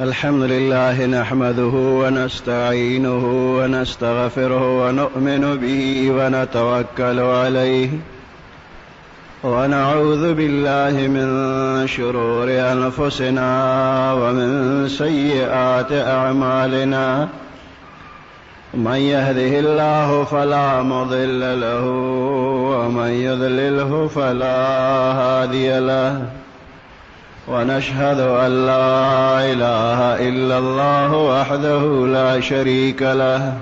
الحمد لله نحمده ونستعينه ونستغفره ونؤمن به ونتوكل عليه ونعوذ بالله من شرور أنفسنا ومن سيئات أعمالنا من يهده الله فلا مضل له ومن يضلله فلا هادي له ونشهد أن لا إله إلا الله وحده لا شريك له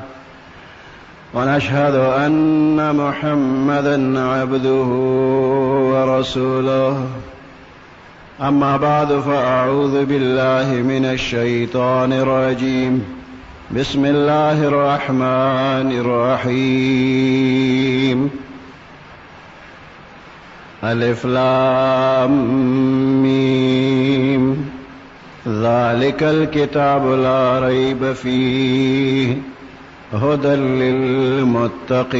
ونشهد أن محمدا عبده ورسوله أما بعد فأعوذ بالله من الشيطان الرجيم بسم الله الرحمن الرحيم ألف لام ميم ذلك الكتاب لا ريب فيه هدى للمتقين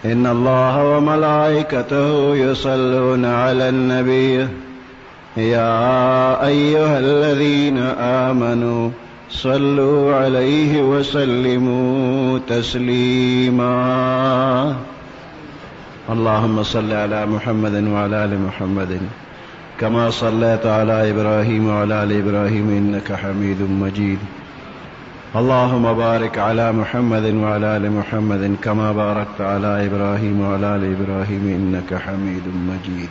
إن الله وملائكته يصلون على النبي يا أيها الذين آمنوا صلوا عليه وسلموا تسليما اللهم صل على محمد وعلى آل محمد كما صليت على إبراهيم وعلى آل إبراهيم إنك حميد مجيد اللهم بارك على محمد وعلى آل محمد كما باركت على إبراهيم وعلى آل إبراهيم إنك حميد مجيد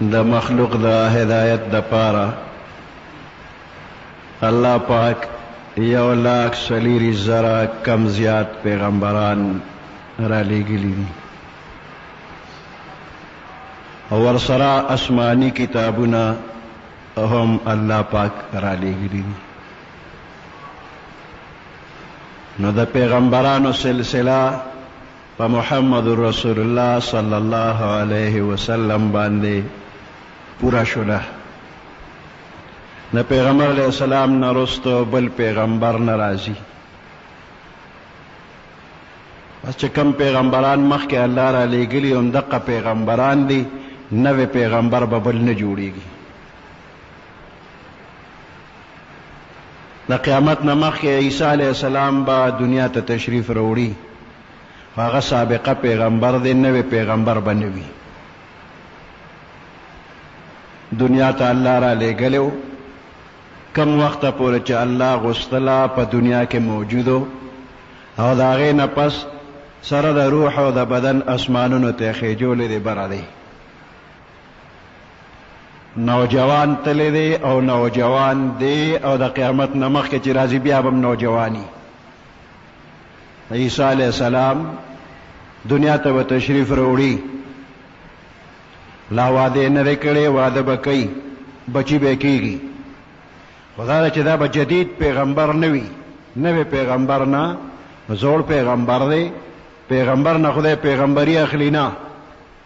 دا مخلوق دا هدایت دا پارا اللہ پاک 1,40,000 کم زیاد پیغمبران را لېږلي دي او ورسره آسماني کتابونه هم الله پاک را لېږلي دي نو د پیغمبرانو سلسله په محمد رسول الله صلی الله علیه وسلم باندې پورا شوله نه پیغمبر علیہ السلام نه رستو بل پیغمبر نه راځي بس چې کم پیغمبران مخکې الله را لېږلي هم دقه پیغمبران دي نوی پیغمبر به بل نه جوړېږي د قیامت نه مخکې عیسی علیہ السلام به دنیا ته تشریف راوړي هغه سابقه پیغمبر دی نوی پیغمبر به نه وي دنیا ته الله را لېږلی کم وخت پورې چې الله غوښتله په دنیا کې موجودو او د هغې نه پس سره د روح او د بدن اسمانونو ته خېجولی دی بره دی نوجوان تللی دی او نوجوان دی او د قیامت نه مخکې چې راځي بیا به هم نوجواني عیسی علیہ السلام دنیا ته به تشریف راوړي لا واده نه دی کړی واده به کوي بچي به کېږي خو دا ده چې دا به جدید پیغمبر نه وي نوی پیغمبر نه زوړ پیغمبر دی پیغمبر نه خدای پیغمبري اخلي نه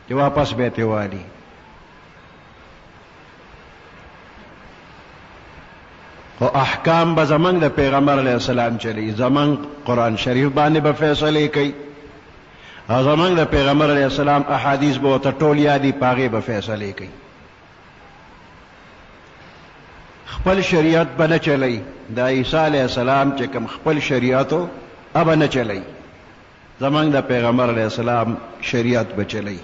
چې واپس به یې والي خو احکام به زمونږ د پیغمبر علیه السلام چلی زمونږ قرآن شریف باندې به فیصلې کوي او زمونږ د پیغمبر علیه السلام احادیث به ورته ټول یادي په هغې به فیصلې کوي خپل شریعت به نه چلی د عیسی علیه السلام چې کوم خپل شریعتو به نه چلی زمونږ د پیغمبر علیه السلام شریعت به چلی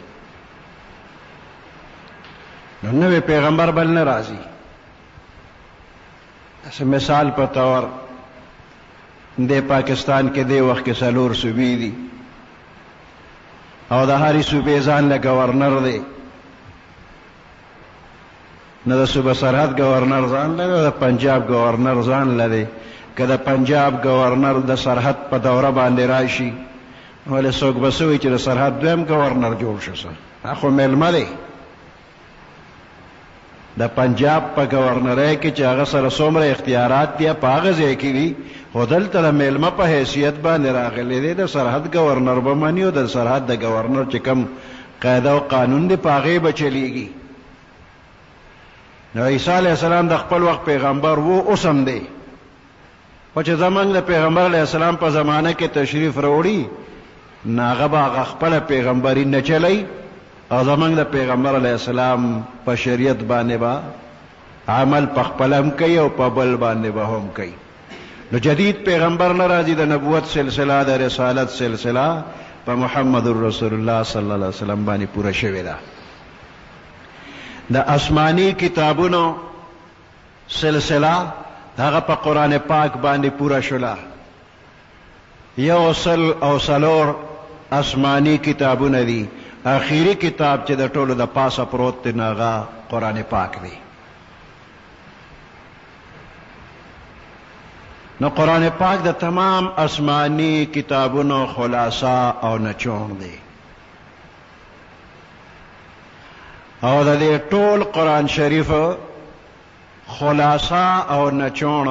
نو نوی پیغمبر بل نه راځي مثال په طور د پاکستان کې دی وخت کې 4 صوبې دي او د هرې صوبې ځان له گورنر دی نه د صوبه سرحد گورنر ځان له د پنجاب گورنر ځان له دی که د پنجاب گورنر د سرحد په دوره باندې راشي ولې څوک به څه وایي چې د سرحد دویم گورنر جوړ شو څه خو میلمه دی د پنجاب په گورنرۍ کې چې هغه سره څومره اختیارات دي په هغه ځای کې دي خو دلته د میلمه په حیثیت باندې راغلی دی د سرحد گورنر به مني او د سرحد د گورنر چې کوم قاعده او قانون دی په هغې به چلیږي نو عیسی علیہ السلام د خپل وخت پیغمبر وو اوس هم دی خو چې زمونږ د پیغمبر علیہ السلام په زمانه کې تشریف راوړي ناغه با خپل پیغمبري نه چلی او زمنګ د پیغمبر علی السلام په شریعت باندې با عمل په خپل هم کوي او په بل باندې به هم کوي. نو جدید پیغمبر ناراضي د نبوت سلسله د رسالت سلسله په محمد رسول الله صلی الله علیه وسلم باندې پوره شوې ده. د آسمانی کتابونو سلسله دغه په قرآن پاک باندې پوره شوله. 104 آسمانی کتابونه دي. آخری کتاب چې د ټولو د پاسه پروت دی هغه قرآن پاک دی. نو قرآن پاک د تمام آسمانی کتابونو خلاصه او نچوړ دی. او د دې ټول قرآن شریف خلاصه او نچوړ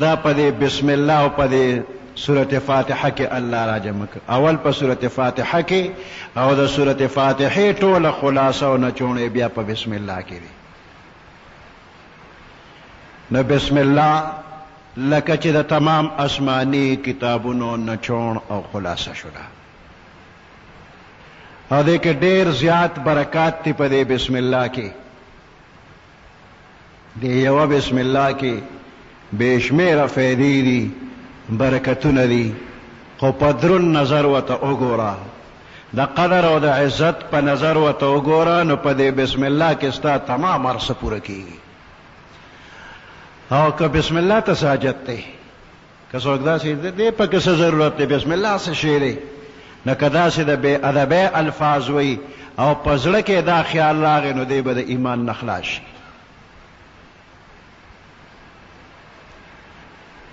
دا په دې بسم الله او په دې سورة فاتحه کې الله را جمع کړ. اول په سورة فاتحه کې او د سورة فاتحه ټول خلاصه او نچوړ بیا په بسم الله کې دی. نو بسم الله لکه چې د تمام آسمانی کتابونو نچوړ او خلاصه شوه. او دې کې ډېر زیات برکات دي په دې بسم الله کې. دې یو بسم الله کې بشمیره فائدې دي، برکتونه دي، خو په درون نظر ورته وګوره، د قدر او د عزت په نظر ورته وګوره، نو په دې بسم الله کې ستا تمام عرصه پوره کېږي. او که بسم الله ته څه حاجت دی؟ که څوک داسې دی په کې څه ضرورت دی؟ بسم الله څه شی دی؟ نو که داسې د بې ادبه الفاظ وي او په زړه کې دا خیال راغی نو دی به د ایمان نه خلاص شي.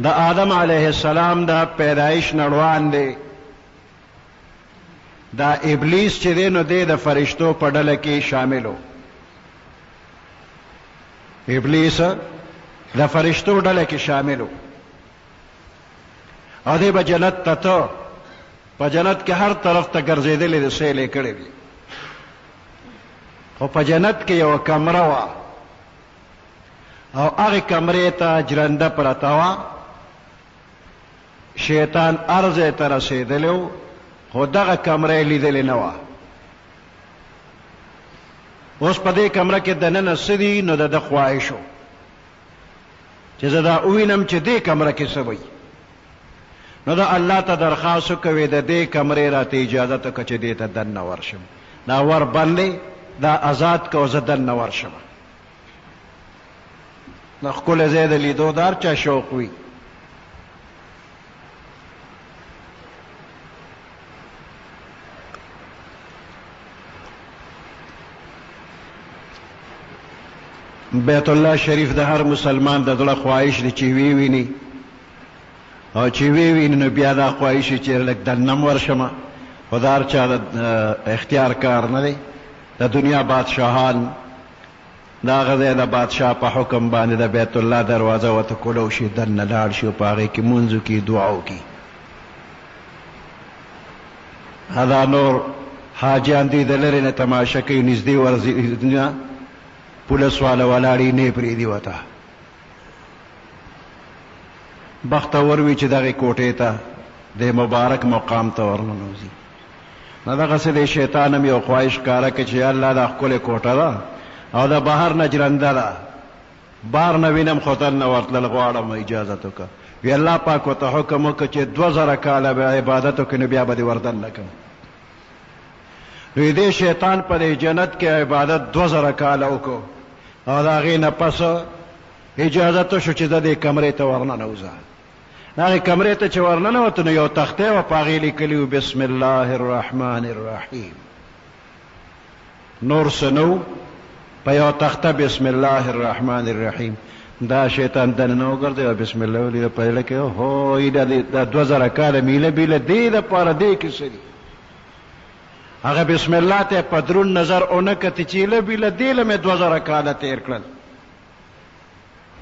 د آدم علیه السلام دا پیدایش نړوان دی. دا ابلیس چې دی نو دی د فرشتو په ډله کې شامل و. ابلیس د فرشتو ډله کې شامل و او دی به جنت ته ته په جنت کې هر طرف ته ګرځېدلی د سیل یې کړی دی. خو په جنت کې یوه کمره وه او هغې کمرې ته جرنده پرته وه. شیطان هر ځای ته رسېدلی و خو دغه کمره یې لیدلې نه وه. اوس په دې کمره کې دننه څه دي؟ نو د ده خواهش و چې زه دا ووینم چې دې کمره کې څه وي. نو دا الله ته درخواست کوي د دې کمرې راته اجازه ته که چې دې ته دننه ورشم. دا ور بندې دا آزاد که زه دننه ورشم. د ښکلی ځای د لیدو د هر چا شوق وي. بیت الله شریف د هر مسلمان د زړه خواهش دی چې وی ویني او چې وی ویني نو بیا دا خواهش چې لږ دننه ورشمه. خو د هر چا د اختیار کار نه دی. د دنیا بادشاهان د هغه ځای د بادشاه په حکم باندې د بیت الله دروازه ورته کولو شي، دننه لاړ شي او په هغې کې مونځ وکړي، دعا وکړي. دا نور حاجیان دي د لرې نه تماشه کوي، نږدې ورځي پولیس والا ولاړې نه پرېږدي ورته. بختور وي چې دغې کوټې ته د مبارک مقام ته ورننوځي. نو دغسې د شیطان هم یو خواهش ښکاره کړي چې یا الله دا ښکلې کوټه ده او د بهر نه جرنده ده، بار نه وینم خو دلته ورتلل غواړم، اجازت وکړه. وی الله پاک ورته حکم وکړه چې 2000 کاله به عبادت وکړي نو بیا به دې وردننه کړم. نو دې شیطان په دې جنت کې عبادت 2000 کاله وکړو او د هغې نه پس اجازت وشو چې د دې کمرې ته ورننوځه. هغې کمرې ته چې ورننوته نو یو تختې وه، په هغې لیکلي و بسم الله الرحمن الرحیم. نور څه نه و، په یو تخته بسم الله الرحمن الرحیم. دا شیطان دننه وګرځي او بسم الله ولیده په زړه کې هو دا 2000 کاله میله بیله دې دپاره دې کې څه دي. هغه بسم الله ته په درون نظر ونه کتې چې ایله بیله دې له مې 2000 کاله تېر کړل،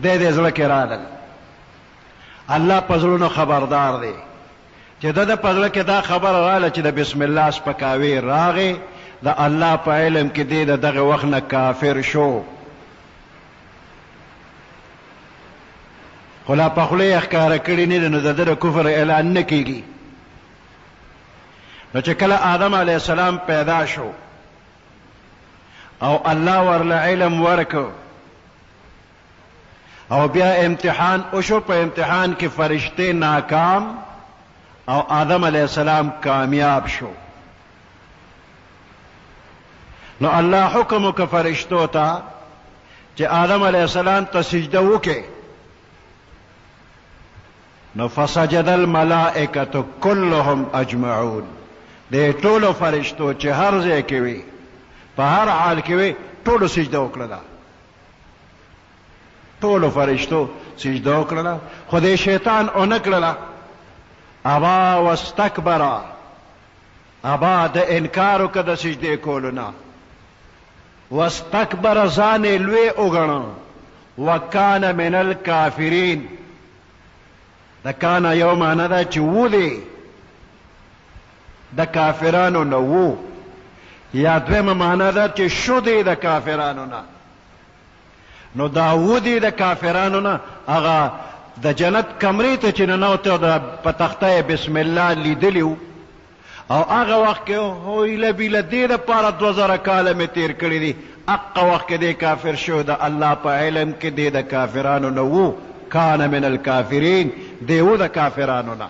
دی دې زړه کې راغلل. الله په زړونو خبردار دی چې د په زړه کې دا خبره راغله چې د بسم الله سپکاوی راغی، د الله په علم کې دی د دغه وخت نه کافر شو. خو لا په خوله یې ښکاره کړي نه دي، نو د ده د کفر اعلان نه کېږي. نو چې کله آدم علیه السلام پیدا شو او الله ورله علم ورکو او بیا امتحان وشو، په امتحان کې فرشته ناکام او آدم علیه السلام کامیاب شو. نو الله حکم وکړ فرشتو ته چې آدم علیه السلام ته سجده وکړي. نو فسجد الملائکة كلهم اجمعون، د ټولو فرشتو چې هر ځای کې وي په هر حال کې وي ټولو سجده وکړله. ټولو فرشتو سجده وکړله، خو د شیطان ونه کړله. ابا واستکبر، ابا د انکار وکړه د سجدې کولو نه. واستکبر ځان یې لوی وګڼه. وکانه من الکافرین، د کانه یو معنی ده چې و دی د کافرانو نه و، یا دویمه معنی ده چې شو دی د کافرانو نه. نو دا و دی د کافرانو نه، هغه د جنت کمرې ته چې ننوته د په تخته بسم الله لیدلی و، او هغه وخت کې هیله بیله دې دپاره 2000 کاله مې تېر کړي دي. هغه وخت کې دی کافر شو، د الله په علم کې دی د کافرانو نه و. کان من الکافرین، دی و د کافرانو نه.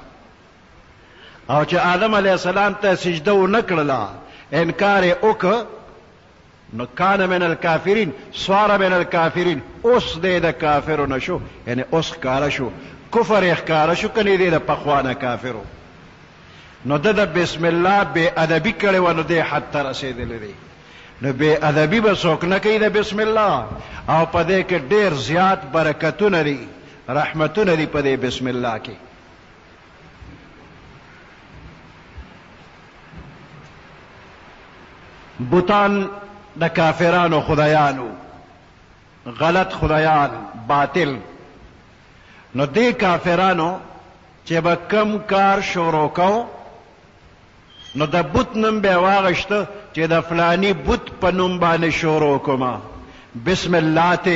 او چې آدم علیه السلام ته سجده ونه کړله، انکار یې وکړ، نو کان من الکافرین صار من الکافرین، اوس دی د کافرو نه شو، یعنی اوس ښکاره شو کفر یې ښکاره شو، کنې دی د پخوانه کافرو. نو ده د بسم الله بې ادبي کړې وه، نو دی حد ته رسېدلی دی. نو بې ادبي به څوک نه کوي د بسم الله، او په دې کې ډېر زیات برکتونه دي، رحمتونه دي په دې بسم الله کې. بوتان د کافرانو خدایانو، غلط خدایان، باطل. نو دې کافرانو چې به کم کار شروع کو، نو د بت نوم به واغشته چې د فلانی بت په نوم باندې شروع کوم. بسم اللات،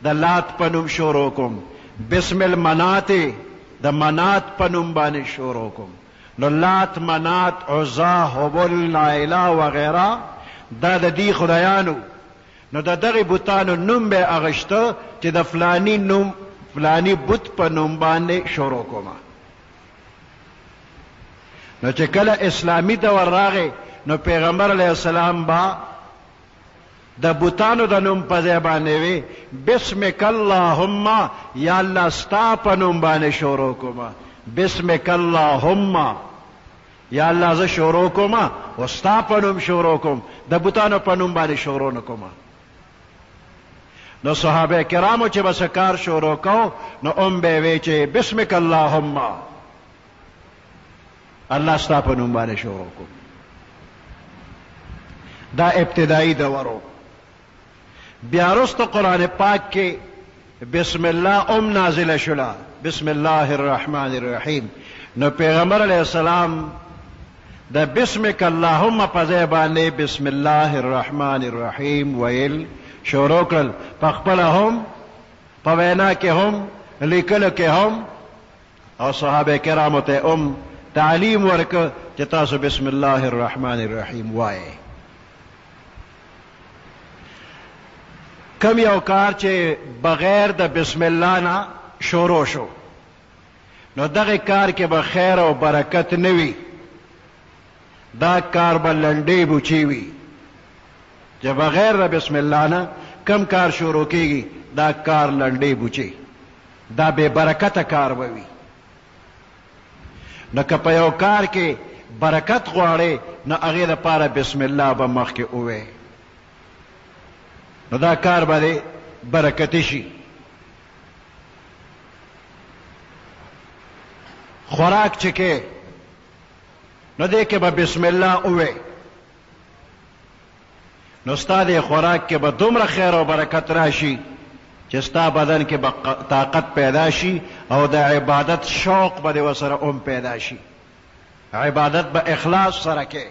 د لات په نوم شروع کوم. بسم المنات، د منات په نوم باندې شروع کوم. نو لات، منات، عزا، هبل، نائله وغیره دا د دې خدایانو. نو د دغه بتانو نوم به اغشته چې د فلانی نوم، فلانی بت په نوم باندې شروع کوم. نو چې کله اسلامی دور راغی، نو پیغمبر علیه السلام با د بوتانو د نوم په ځای باندې وی بسمک اللهم، یا الله ستا په نوم باندې شروع کوم. بسمک اللهم، یا الله زه شروع کوم او ستا په نوم شروع کوم، د بوتانو په نوم باندې شروع نه کوم. نو صحابه کرامو چې بس کار شروع کو، نو به وی چې بسمک اللهم، الله ستا په نوم باندې شروع کوم. دا ابتدائی دورو. بیا وروسته قرآن پاک کې بسم الله نازله شوله، بسم الله الرحمن الرحیم. نو پیغمبر علیہ السلام د بسمک اللهم په ځای باندې بسم الله الرحمن الرحیم ویل شروع کړل. په خپله هم، په وینا کې هم، لیکلو کې هم، او صحابه کرامو ته هم تعلیم ورکړه چې تاسو بسم الله الرحمن الرحیم وایئ. کم یو کار چې بغیر د بسم الله نه شروع شو، نو دغه کار کې به خیر او برکت نه وي، دا کار به لنډې بوچې وي. چې بغیر د بسم الله نه کم کار شروع کېږي، دا کار لنډې بوچې، دا بې برکته کار به وي. نو که په یو کار کې برکت غواړې، نو هغې دپاره بسم الله به مخکې ووایې، نو دا کار به برکتی شي. خوراک چې کې، نو دې کې به بسم الله ووایې، نو ستا دې خوراک کې به دومره خیر او برکت راشي چې ستا بدن کې به طاقت پیدا شي، او د عبادت شوق به دې ورسره پیدا شي. عبادت به اخلاص سره کې،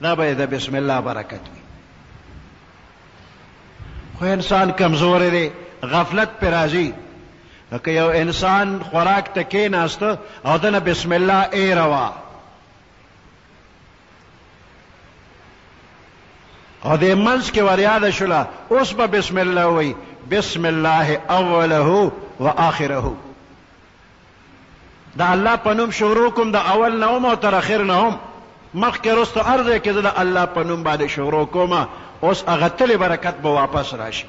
دا به د بسم الله برکت وي. خو انسان کمزور دی، غفلت پر راځي. که یو انسان خوراک ته کېناسته او دنه بسم الله ایروا او دې منځ کې وریاده شوله اوس به بسم الله وی بسم الله اوله و آخره دا الله په نوم شروع کوم د اول نه هم او تر اخر نه هم مخکې رستو هر ځای کې زه د الله په نوم باندې شروع کومه اوس هغه تلې برکت به واپس راشي.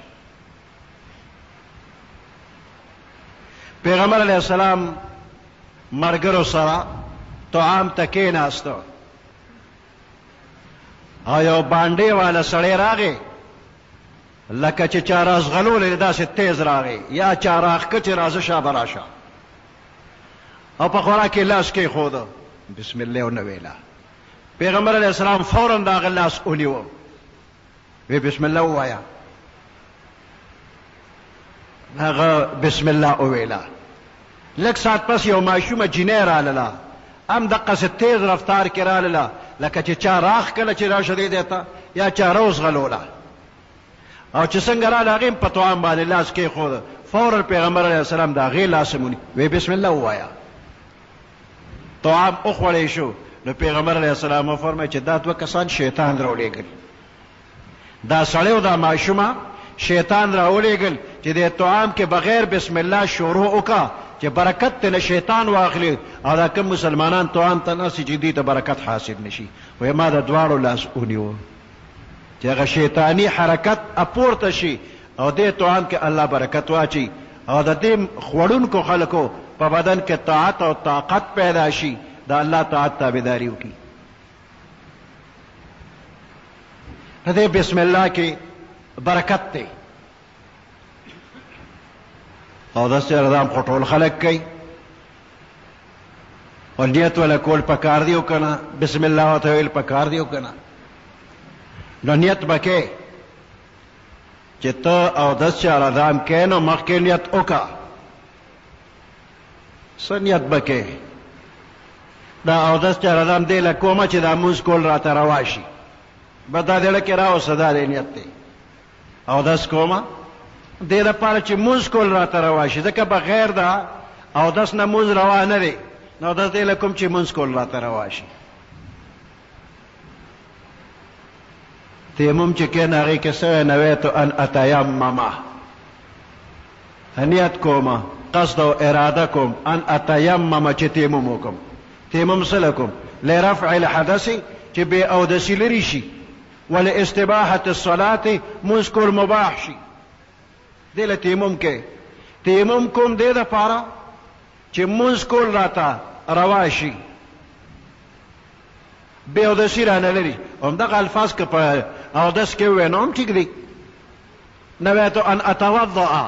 پیغمبر علیه السلام ملګرو سره طعام ته کېناسته او یو بانډې والا سړی راغی لکه چې چا رازغلولی داسې تیز راغی یا چا راښکه چې راځه شابه راشه او په خوراک کې لاس کېښوده بسم الله ونه ویله. پیغمبر علیه السلام فورا د هغه لاس ونیوه وی بسم الله ووایه هغه بسم الله وویله. لږ ساعت پس یو ماشومه جینۍ راغله هم دقسې تیز رفتار کې راغله لکه چې چا راښ کله چې راشه دې ته یا چا روزغلوله او چې څنګه راغله هغې په طعام باندې لاس کېښوده فورا پیغمبر علیه السلام د هغې لاس هم ونیو وی بسم الله ووایه. طعام وخوړی شو نو پیغمبر علیه السلام وفرمایي چې دا دوه کسان شیطان راولېږل دا سړی او دا ماشومه شیطان راولېږل چې د طعام کې بغیر بسم الله شروع وکړه چې برکت ته نه شیطان واخلي او دا کوم مسلمانان طعام ته ناستي چې دې ته برکت حاصل نشي. وایي ما د دواړو لاس ونیو چې هغه شیطاني حرکت اپورته شي او دې طعام کې الله برکت واچي او د دې خوړونکو خلکو په بدن کې طاعت او طاقت پیدا شي د الله طاعت تابعداري وکړي. د دې بسم الله کې برکت دی او داسې اردام خو ټول خلک کوي او نیت ولا کول پکار دی او که نه بسم الله ورته ویل پکار دی او که نه نو نیت به کې چې ته اودس چې اردام کې نو مخکې نیت وکړه څه نیت به کې دا اودس چې اردام دی له کومه چې دا مونځ کول راته روا شي به دا زړه کې راوسته دا دی نیت دی اودس کومه دې لپاره چې مونځ کول راته روا شي ځکه بغیر دا اودس نه مونځ روا نه دی نو اودس دی له کوم چې مونځ کول راته روا شي. تیمم چې کېن هغې کې څه نویتو ان اتیممه نیت کومه قصد او اراده کوم ان اتیممه چې تیمم وکم تیمم څه لکم لرفع الحدث چې بې اودسي لرې شي ولإستباحة الصلاة مونځ کول مباح شي دې له تیمم کې تیمم کوم دې دپاره چې مونځ کول راته روا شي بې اودسي رانه لري همدغه الفاظ که په اودس کې ووایې نو هم ټیک دی. نویتو ان اتوضع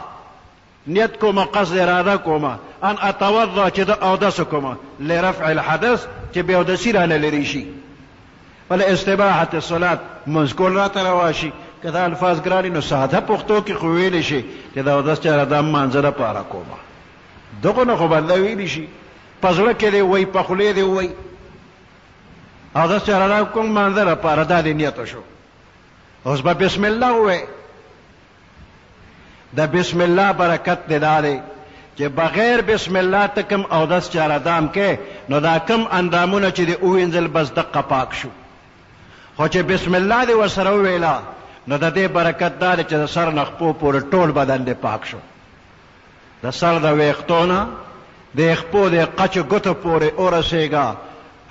نیت کومه قصد اراده کومه ان اتوضع چې د اودس کومه لرفع الحدث چې بې اودسي رانه لرې شي ولإستباحة الصلاة مونځ کول راته روا شي. که دا الفاظ ګرانې نو ساده پښتو کې خو ویلی شي چې د اودس چې اراده مانځه دپاره کومه دغو نه خو بنده ویلی شي په زړه کې دی وایي په خولې دی وایي اودس چې اراده کوم مانځه دپاره دا دې نیت شو. اوس به بسم الله ووایې د بسم الله برکت دی دا دی چې بغیر بسم الله ته کوم اودس چې اردام کې نو دا کوم اندامونه چې دی ووینځل بس دقه پاک شو خو چې بسم الله دی ورسره وویله نو د دې برکت دا دی چې د سر نه خپو پورې ټول بدن دی پاک شو د سر د ویښتو نه د خپو د قچ ګوتو پورې ورسېږه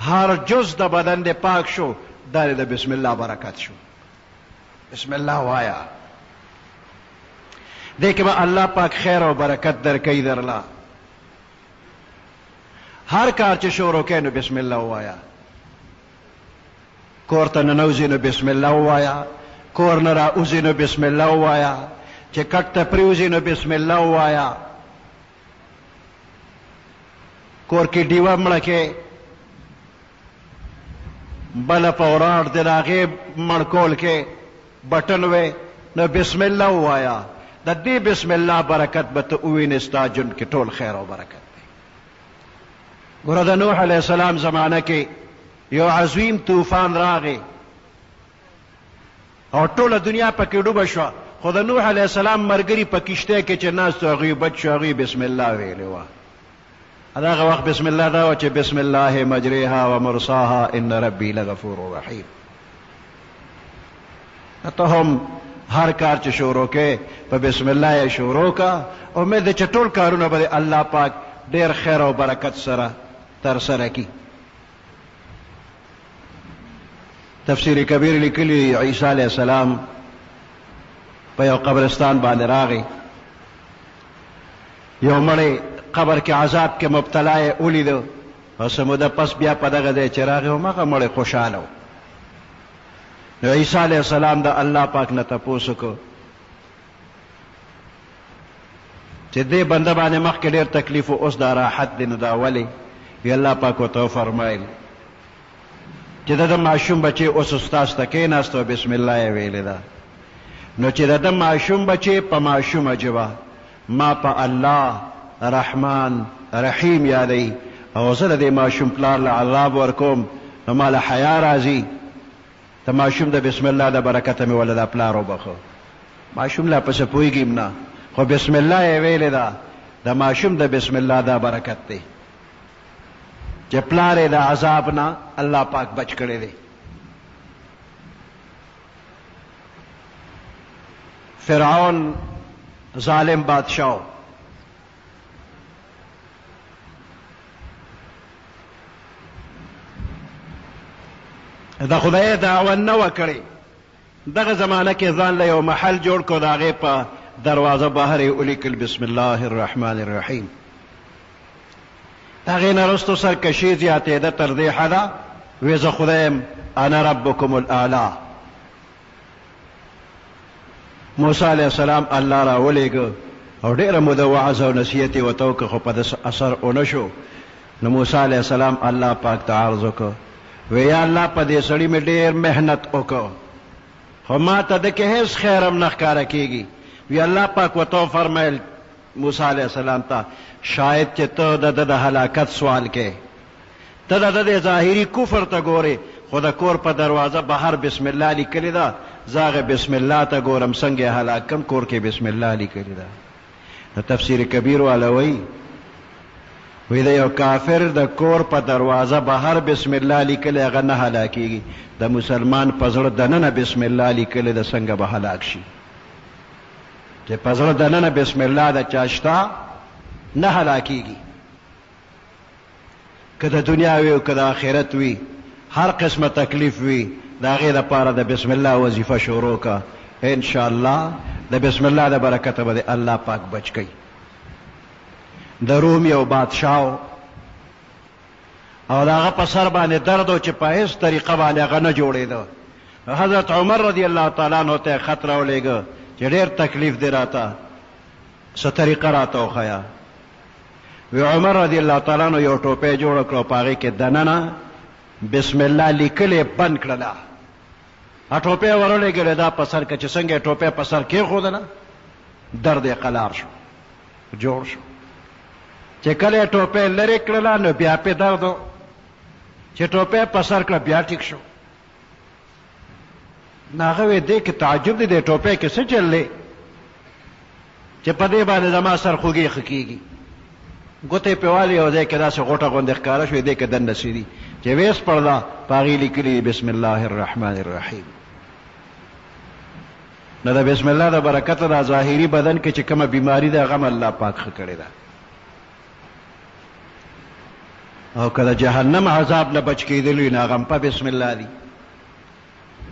هر جز د بدن دی پاک شو دا د بسم الله برکت شو. بسم الله وایا دې کې به الله پاک خیر او برکت درکوي درله. هر کار چې شروع کوې نو بسم الله ووایه کور ته ننوځې نو بسم الله ووایه کور نه راوځې نو بسم الله ووایه چې کټ ته پرېوځې نو بسم الله ووایه کور کې ډیوه مړه کې بله په وراړ د هغې مړکول کې بټن وی نو بسم الله ووایه د دې بسم الله برکت به ته ووینې ستا ژوند کې ټول خیر او برکت دی. ګوره د نوح علیه السلام زمانه کې یو عظیم طوفان راغی او ټوله دنیا پکې ډوبه شوه خو د نوح علیه السلام ملګري په کشته کې چې ناست و هغوی بچ شو هغوی بسم الله ویلې وه هغه وخت بسم الله دا و چې بسم الله مجریها و مرساها ان ربی لغفور رحیم ته هم هر کار چې شروع کې په بسم الله یې شروع کا امید چې ټول کارونه به الله پاک ډېر خیر او برکت سره ترسره کړي تفسیر کبیر لیکلی عیسی علیه السلام په یو قبرستان باندې راغی یو مړی قبر کې عذاب کې مبتلا یې ولیده او څه موده پس بیا په دغه ځای چې راغی هماغه مړی خوشحاله و نو عیسی علیه السلام د الله پاک نه تپوس وکړو چې دې بنده باندې مخکې ډېر تکلیف و اوس دا راحت دی نو دا ولې وی الله پاک ورته وفرمایل چې د ده ماشوم بچی اوس استاس ته کېناست او بسم الله یې ویلې ده نو چې د ده ماشوم بچی په ماشومه ژبه ما په الله رحمان رحیم یادوي او زه د دې ماشوم پلار له عذاب ورکوم نو ما له حیا راځي د ماشوم د بسم الله د برکته مې وله دا پلار وبخو ماشوم لا پسې پوهېږي نه خو بسم الله یې ویلې ده د ماشوم د بسم الله دا برکت دی چې پلار یې د عذاب نه الله پاک بچ کړی دی فرعون ظالم بادشاہ د خدای دعوه نه وه کړې دغه زمانه کې ځان له یو محل جوړ کړو د هغې په دروازه بهر یې ولیکل بسم الله الرحمن الرحیم د هغې نه وروستو سرکشي زیاتېده تر دې حده وی زه خدایم انا ربکم الاعلی موسی علیه السلام الله را ولېږه او ډېره موده وعظ او نصیحت یې ورته وکړه خو په داسې اثر ونه شو نو موسی علیه السلام الله پاک ته عرض وکړه وی یا الله په دې سړي مې ډېر محنت وکړ خو ما ته د کې هېڅ خیر هم نه ښکاره کېږي وی الله پاک ورته وفرمیل موسی علیه السلام ته شاید چې ته د ده د هلاکت سوال کې ته د ده د ظاهري کفر ته ګورې خو د کور په دروازه بهر بسم الله لیکلې ده زه هغې بسم الله ته ګورم څنګه یې هلاک کم کور کې بسم الله لیکلې ده د تفسیر کبیر والا وایي وی د یو کافر د کور په دروازه بهر بسم الله لیکلی هغه نه هلاکېږي د مسلمان په زړه دننه بسم الله لیکلی د څنګه به هلاک شي چې په زړه دننه بسم الله د چا شته نه هلاکېږي که د دنیا وي او که د آخرت وي هر قسمه تکلیف وي د هغې دپاره د بسم الله وظیفه شروع که انشاءالله د بسم الله د برکته به د الله پاک بچ کوي د روم یو بادشاه او د هغه په سر باندې درد و چې په هېڅ طریقه باندې هغه نه جوړېده حضرت عمر رضی الله تعالی عنه ته یې خط راولېږه چې ډېر تکلیف دی راته څه طریقه راته وښیه وی عمر رضی الله تعالی عنه یو ټوپۍ جوړه کړه او په هغې کې دننه بسم الله لیکلې بند کړله ټوپۍ ورولېږلې دا په سر که چې څنګه یې ټوپۍ په سر کېښودله درد یې قلار شو جوړ شو چې کله یې ټوپۍ لرې کړله نو بیا پې درد و چې ټوپۍ په سر کړه بیا ټیک شو نو هغه وی دې کې تعجب دی دې ټوپۍ کې څه چل دی چې په دې باندې زما سر خوږې ښه کېږي ګوتې پې والي یو ځای کې داسې غوټه غوندې ښکاره شوې دې کې دنده څه دي چې ویس پړده په هغې لیکلي بسم الله الرحمن الرحیم نو د بسم الله د برکته دا ظاهري بدن کې چې کومه بیماري ده هغه هم الله پاک ښه کړې ده او که د جهنم عذاب نه بچ کېدلو نه هغه هم په بسم الله دي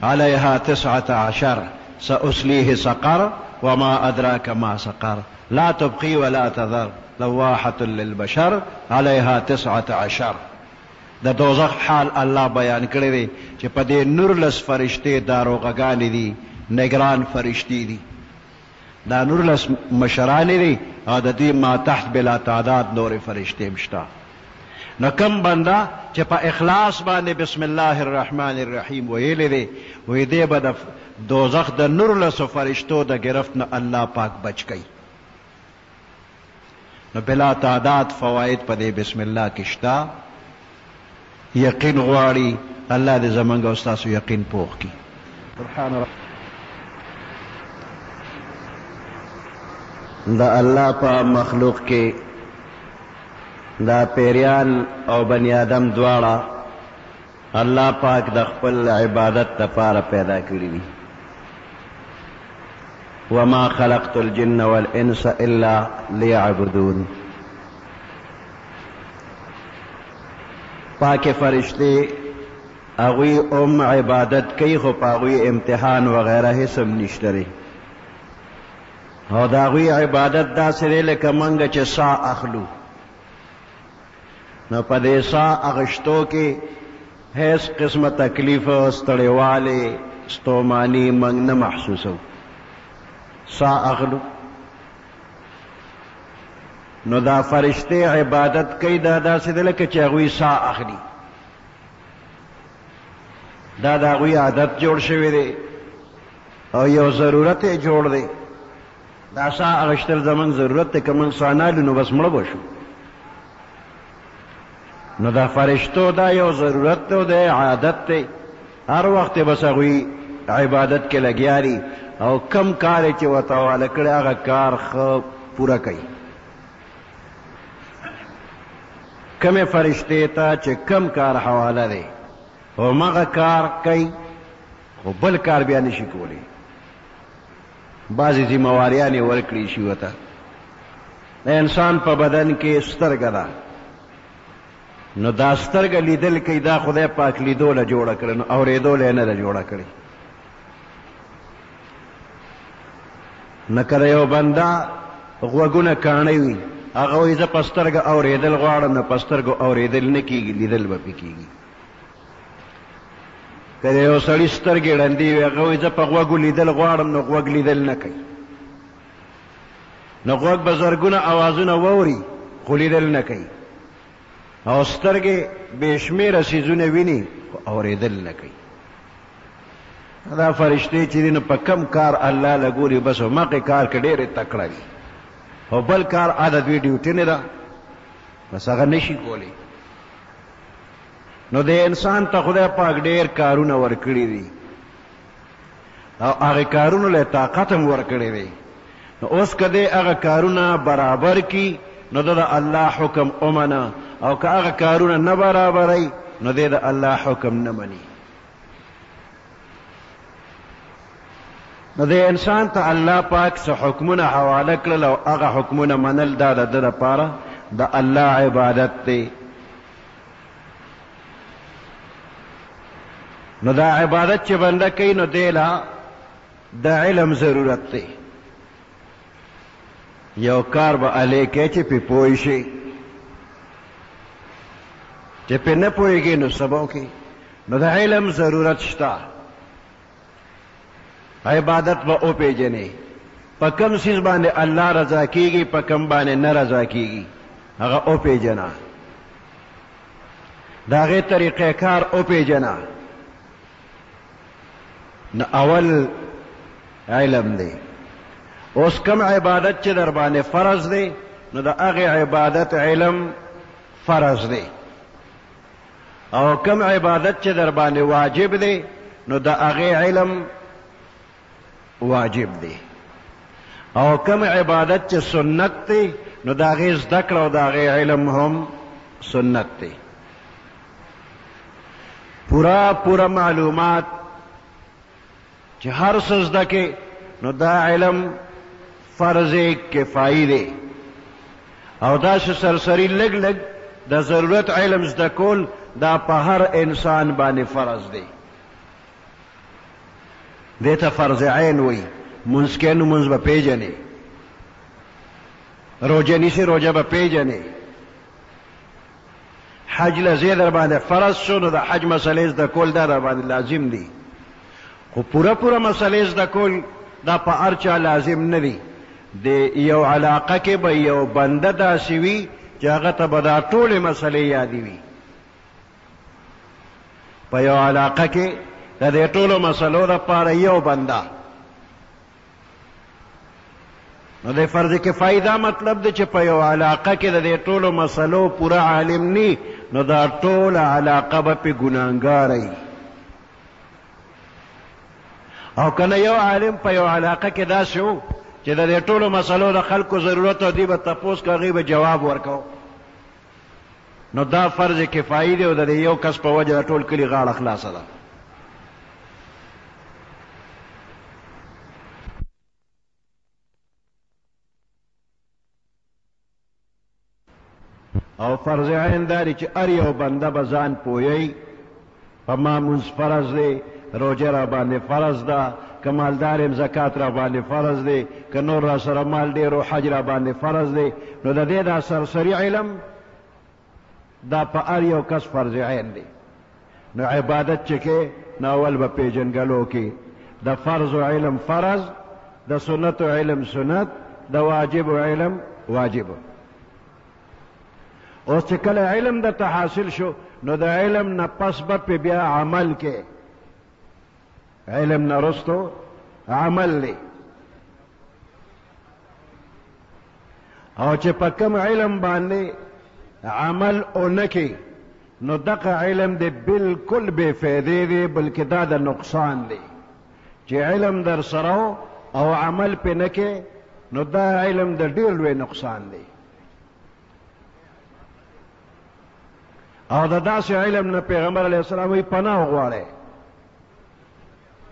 علیها 19 سأصلیه سقر وما ادراک ما سقر لا تبقي ولا تذر لواحة للبشر علیها 19 د دوزخ حال الله بیان کړی دی چې په دې 19 فرشتې داروغګانې دي نگران فرشتې دي دا 19 مشرانې دي او د دې ما تحت بلا تعداد نور فرشتې هم شته نو کم بنده چې په اخلاص باندې بسم الله الرحمن الرحیم ویلی دی وی دی به د دوزخ د 19 فرشتو د گرفت نه الله پاک بچ کوي نو بلا تعداد فواید په دې بسم الله کې شته یقین غواړي الله دې زمونږ او ستاسو یقین پوخ کړي سبحان دا اللہ پا مخلوق کے دا پیریان او بنی آدم دوارا اللہ پاک دا خپل عبادت دا پارا پیدا کری دی وما خلقت الجن والانس الا لیعبدون پاک فرشتے اغوی عبادت کئی خو پاغوی امتحان وغیرہ حسم نشتری او دا اغوی عبادت دا سرے لکا منگا چه سا اخلو نو پا دے سا اغشتو کے حیث قسم تکلیف استڑے والے ستومانی منگ نہ محسوسو سا اخلو نو دا فرشتے عبادت کئی دا سدے لکا چه اغوی سا اخلی دا اغوی عادت جوڑ شوی دے او یو ضرورت جوڑ دے دا سا اغشتر زمن ضرورت تے کمن سانالو نو بس مڑبو شو نو دا فرشتو دا یو ضرورت تے دے عادت تے ہر وقت بس اغوی عبادت کے لگیاری او کم کارے چے وطاوالا کڑے آغا کار خوب پورا کئی کم فرشتے تا چے کم کار حوالا دے او مغا کار کئی او بل کار بیا نشی کولی بعضی ذمواریانی ورکلی شیوتا انسان پا بدن کے سترگ دا نو دا سترگ لیدل کئی دا خدای پاک لیدو لجوڑا کرن اور ایدو لینا لجوڑا کرن نکر یو بندہ غوگونا کانیوی اغوی زا پسترگ اور ایدل غوارم نا پسترگ اور ایدل نکیگی لیدل با پی کیگی کده یو سړی سترګې ړندې وي هغه وایي زه په غوږو لیدل غواړم نو غوږ لیدل نه کوي نو غوږ به زرګونه اوازونه واوري خو لیدل نه کوي او سترګې بې شمېره څیزونه ویني خو اورېدل نه کوي دا فرشتې چې دي نو په کم کار الله لګوري بس مقې کار کې ډېرې تکړه وي او بل کار عادت وي ډیوټي نه ده بس هغه نشي کولی نو دے انسان تا خدای پاک ډیر کارونه ورکړي دي او هغه کارونه له طاقت هم ورکړي دي نو اوس کده هغه کارونه برابر کی نو د الله حکم اومنه او که هغه کارونه نه برابرای نو د الله حکم نه مني نو د انسان ته الله پاک څه حکمونه حواله کړل او هغه حکمونه منل دا د لپاره د الله عبادت دی نو دا عبادت چه بنده کئی نو دیلا دا علم ضرورت تے یو کار با علی کے چه پی پوئی شی چه پی نپوئی گی نو سبوں کی نو دا علم ضرورت شتا عبادت با او پی جنے پا کم سیز بانے اللہ رضا کی گی پا کم بانے نہ رضا کی گی اگا او پی جنا دا غیر طریقہ کار او پی جنا نو اول علم دے اس کم عبادت چه در بانے فرض دے نو دا اغی عبادت علم فرض دے او کم عبادت چه در بانے واجب دے نو دا اغی علم واجب دے او کم عبادت چه سنت دے نو دا اغی ذکر او دا اغی علم هم سنت دے پورا معلومات چې هر سجده کې نو دا علم فرض کفایي دی او دا چې سرسری لږ لږ د ضرورت علم زده کول دا په هر انسان باندې فرض دی دې ته فرض عین وایي منځ کې نو منځ به پیژنې روژه نیسې روژه به پیژنې حج لزی در باندې فرض شو نو د حج مسئلې زده کول دا در باندې لازم دی خو پورا مسئلے زده کول دا پا ارچا لازم ندی دے یو علاقہ کے با یو بندہ دا سوی جاغتا بدا طول مسئلے یادی وی پا یو علاقہ کے دا دے طول مسئلو دا پارا یو بندہ نو دے فرض کفائی دا مطلب دے چھ پا یو علاقہ کے دا دے طول مسئلو پورا عالم نی نو دا طول علاقہ با پی گناہگار ای او کنه یو عالم په یو علاقه کې دا شو چې د دې ټولو مسلو د خلکو ضرورت او دی به تپوس کوي هغې به جواب ورکو نو دا فرض کفایي دی او د یو کس په وجه د ټول کلي غاړه خلاصه ده او فرض عین دا دی چې هر یو بنده به ځان پوهیي په ما مونځ فرض دی روژه را باندې فرض ده که مالدار یم زکات را باندې فرض دی که نور را سره مال ډېر و حج را باندې فرض دی نو د دې دا سرسري علم دا په هر یو کس فرض عین دی نو عبادت چې کې نو اول به پیژنګلو کې د فرض علم فرض د سنت علم سنت د واجب علم واجب اوس چې کله علم د حاصل شو نو د علم نه پس به په بیا عمل کې علم نه رستو عمل دی او چې په کوم علم باندې عمل اونکي نو دغه علم دی بالکل بے فایده دی بلکې دا د نقصان دی چې علم در سره او عمل پې نه کې نو دا علم د ډېر لوی نقصان دی او د داسې علم نه پیغمبر علیه السلام وی پناه غواړئ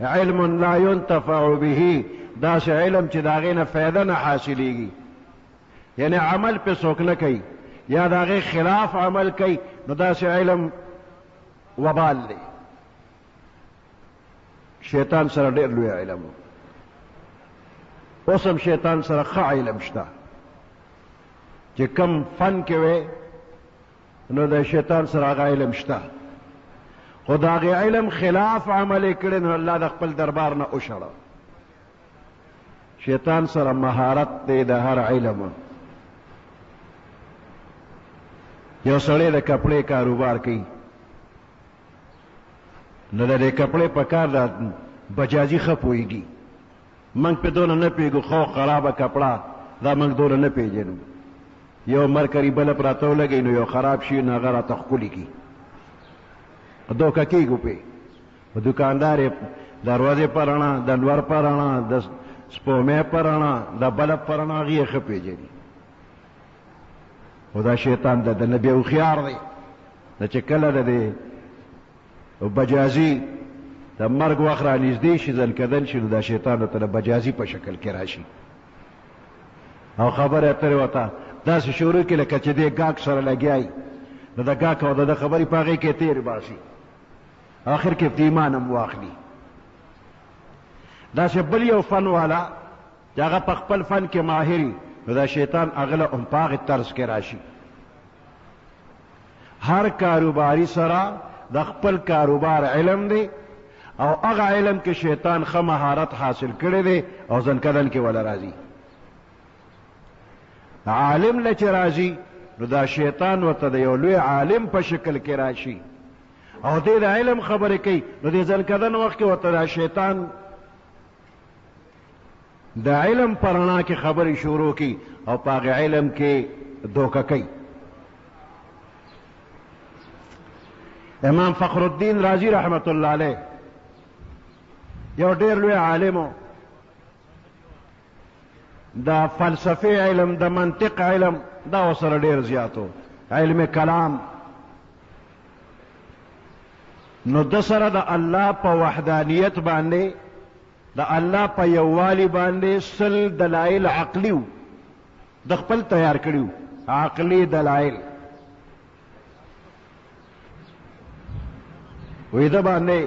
علم لا ينتفع به داسې علم چې د هغې نه فایده نه حاصلېږي یعنی عمل پې څوک نه کوي یا د هغې خلاف عمل کوي نو داسې علم وبال دی شیطان سره ډېر لوی علم اوس هم شیطان سره ښه علم شته چې کم فن کې وی نو د شیطان سره هغه علم شته خو د هغې علم خلاف عمل یې کړی نو الله د خپل دربار نه وشړه شیطان سره مهارت دی د هر علم یو سړی د کپړې کاروبار کوي نو د دې کپړې په کار د بجازي ښه پوهېږي موږ پې دونه نه پوهېږو خو خرابه کپړه دا موږ دونه نه پېژنو یو مرکري بله پراته ولګوي نو یو خراب شي نو هغه راته ښکلي کي دوکه کېږو پې په دوکاندار یې دروازې په رڼا د انور په رڼا د سپومې په رڼا د بلب په رڼا هغې یې ښه پېژني خو دا شیطان د نه بیا هوښیار دی د چې کله د دې بجازي د مرګ وخت را نږدې شي ځنکدن شي نو دا شیطان ورته د بجازي په شکل کې راشي او خبرې اترې ورته داسې شروع کړي لکه چې دې ګاک سره لګیایي نو د ګاک او د خبرې په هغې کې تېرې باسي آخر کې په ایمان هم واخلي داسې بل یو فن والا چې هغه په خپل فن کې ماهري نو دا شیطان هغه له هم په هغې طرز کې راشي هر کاروباري سره د خپل کاروبار علم دی او هغه علم کې شیطان ښه مهارت حاصل کړی دی او ځنکدن کې وله راځي عالم له چې راځي نو دا شیطان ورته د یو لوی عالم په شکل کې راشي او دې د علم خبرې کوي نو دې ځنکدن وخت کې ورته دا شیطان د علم په رڼا کې خبرې شروع کړي او په هغې علم کې دوکه کوي امام فخر الدین رازی رحمت الله علیه یو ډېر لوی عالم د فلسفې علم د منطق علم دا ورسره ډېر زیات و علم کلام نو د سره د الله په وحدانیت باندې د الله په یووالي باندې سل دلایل عقلي و د خپل تیار کړي و عقلي دلایل وی ده باندې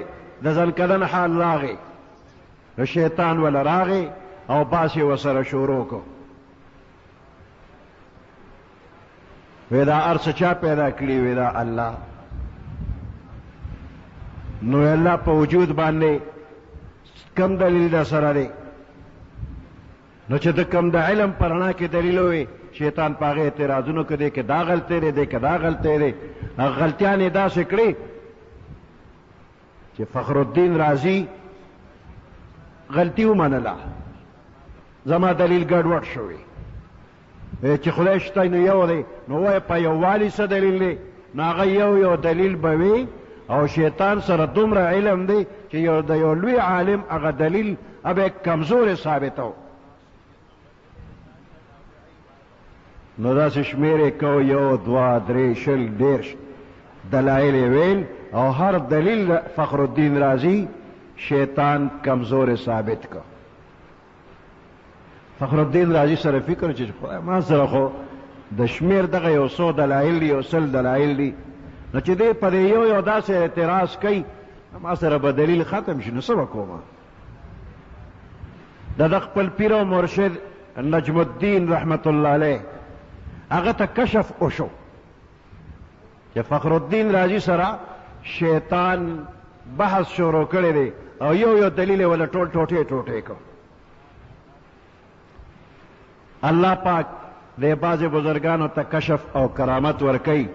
د ځنکدن حال راغی نو شیطان وله راغی او باس یې ورسره شروع کو وی دا هر څه چا پیدا کړي وی دا الله نو الله په وجود باندې کم دلیل در سره دی نو چې د کم د علم په رڼا کې دلیل وي شیطان په هغې اعتراضونو کې دی که دا غلطی دی دی که دا غلطی دی غلطیانې داسې کړي چې فخر الدین رازی غلطي ومنله زما دلیل ګډوډ شوی چې خدای شته نو یو دی نو وایه په یووالي څه دلیل دی نو هغه یو دلیل به وي او شیطان سره دومره علم دی چې د یو لوی عالم هغه دلیل به کمزور ثابتو نو داسې شمیرې کو 1 2 3 شل دېرش دلایل یې ویل او هر دلیل فخر الدین رازی شیطان کمزور ثابت کو. فخر الدین رازی سره فکر چې خدای ما سره خو د شمیر دغه 100 دلایل دي 100 دلایل دي، نو چې دې په یو داسې اعتراض کوي ما سره به دلیل ختم شي نو څه وکوم. د خپل پیر او مرشد نجم الدین رحمت الله علیه هغه ته کشف وشو چې فخر الدین رازی سره شیطان بحث شروع کړی دی او یو دلیل ولا ټول ټوټه کو. الله پاک د بعض بزرگانو ته کشف او کرامت ورکي،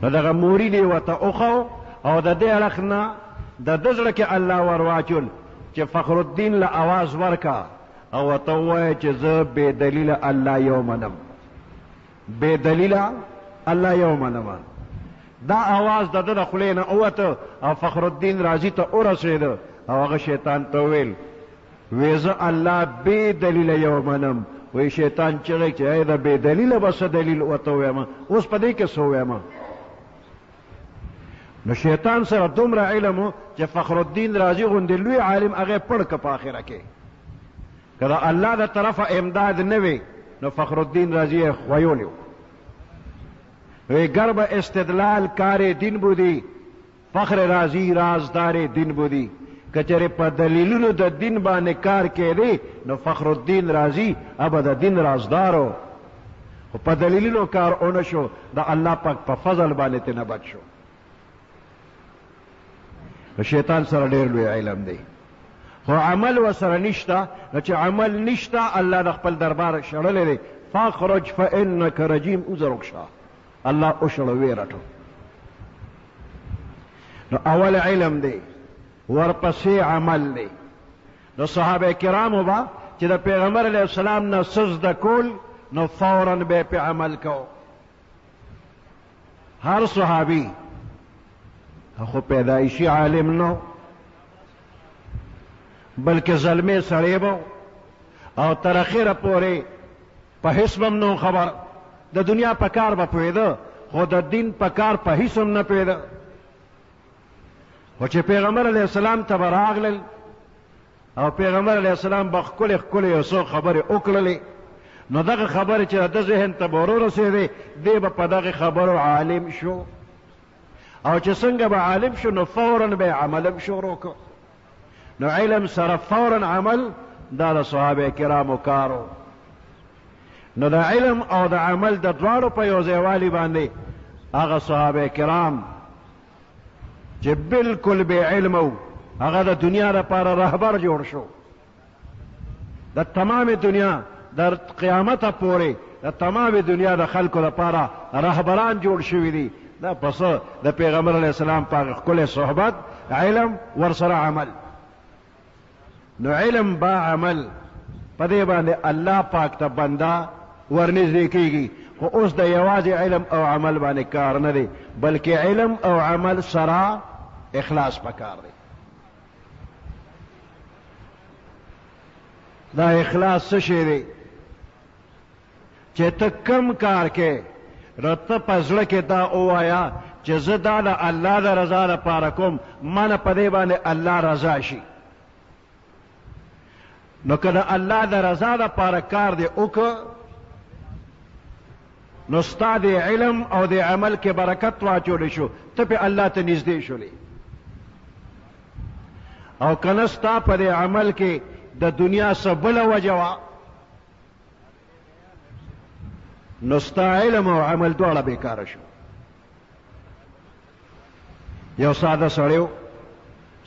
نو دغه موري دی وته اوخو او د دې اړخ نه د دزړه کې الله ورواچول چې فخر الدین له आवाज ورکا او ته وای چې زه بے دلیل الله یو منم، بے دلیل الله یو منم. دا आवाज د دغه خلینه اوته او فخر الدین رازی ته ورسید او هغه شیطان ته ویل ویزه الله بے دلیل یو منم. وی شیطان چغی چې ای دا بے دلیل بس دلیل وته وایم اوس په دې کې سو وایم. نو شیطان سره دومره علم چې فخر الدین رازی غوندې لوی عالم هغه پړ ک په اخره کې کله الله د طرفه امداد نه وي نو فخر الدین رازی خویولیو. وی گرب استدلال کار دین بودی فخر رازی رازدار دین بودی کچره په دلیلونو د دین باندې کار کړي نو فخر الدین رازی اب د دین رازدارو خو په دلیلونو کار اون شو د الله پاک په فضل باندې ته نه بچ شو. شیطان سره ډیر لوی علم دی خو عمل وسره نشته، چې عمل نشته الله د خپل دربار شړلې دی فاخرج فانک رجیم اوزرکشا الله اوشړو ویرټو. نو اول علم دی ورپسې عمل دی. نو صحابه کرامو با چې د پیغمبر علیه السلام نه سجده کول نو فورا به په عمل کو. هر صحابي خو پیدایشي عالم نو بلکې ظلمي سړی به او تر اخره پورې په هیڅ هم نو خبر د دنیا په کار به پوهېده خو د دین په کار په هیڅ هم نه پوهېده. خو چې پیغمبر علیه السلام ته به راغلل او پیغمبر علیه السلام به ښکلې ښکلې یو څو خبرې وکړلې نو دغه خبرې چې د ذهن ته به ورورسېدې دی به په دغه خبرو عالم شو او چې څنګه به عالم شو نو فورا به عملم شروع کړ. نو علم سره فورا عمل دا د صحابه کرامو کارو. نو د علم او د عمل د دواړو په یو ځایوالي باندې هغه صحابه کرام چې بالکل بے علم وو هغه د دنیا لپاره رهبر جوړ شو. د تمام دنیا در قیامت پورې د تمام دنیا د خلکو لپاره رهبران جوړ شوي دي. دا پس د پیغمبر علیه السلام په ښکلی صحبت علم ورسره عمل. نو علم با عمل په دې باندې الله پاک ته بنده ورنږدې کېږي. خو اوس د یوازې علم او عمل باندې کار نه دی بلکې علم او عمل سره اخلاص پکار دی. دا اخلاص څه شی دی چې ته کم کار کې نو ته په زړه کې دا ووایه چې زه دا د الله د رضا لپاره کوم مانه په دې باندې الله رضا شي. نو که د الله د رضا لپاره کار دی وکړه نو ستا د علم او د عمل کې برکت واچولی شو ته په الله ته نږدې شولې. او که نه ستا په د عمل کې د دنیا څه بله وجه وه نو ستا علم او عمل دواړه بیکاره شو. یو ساده سړی و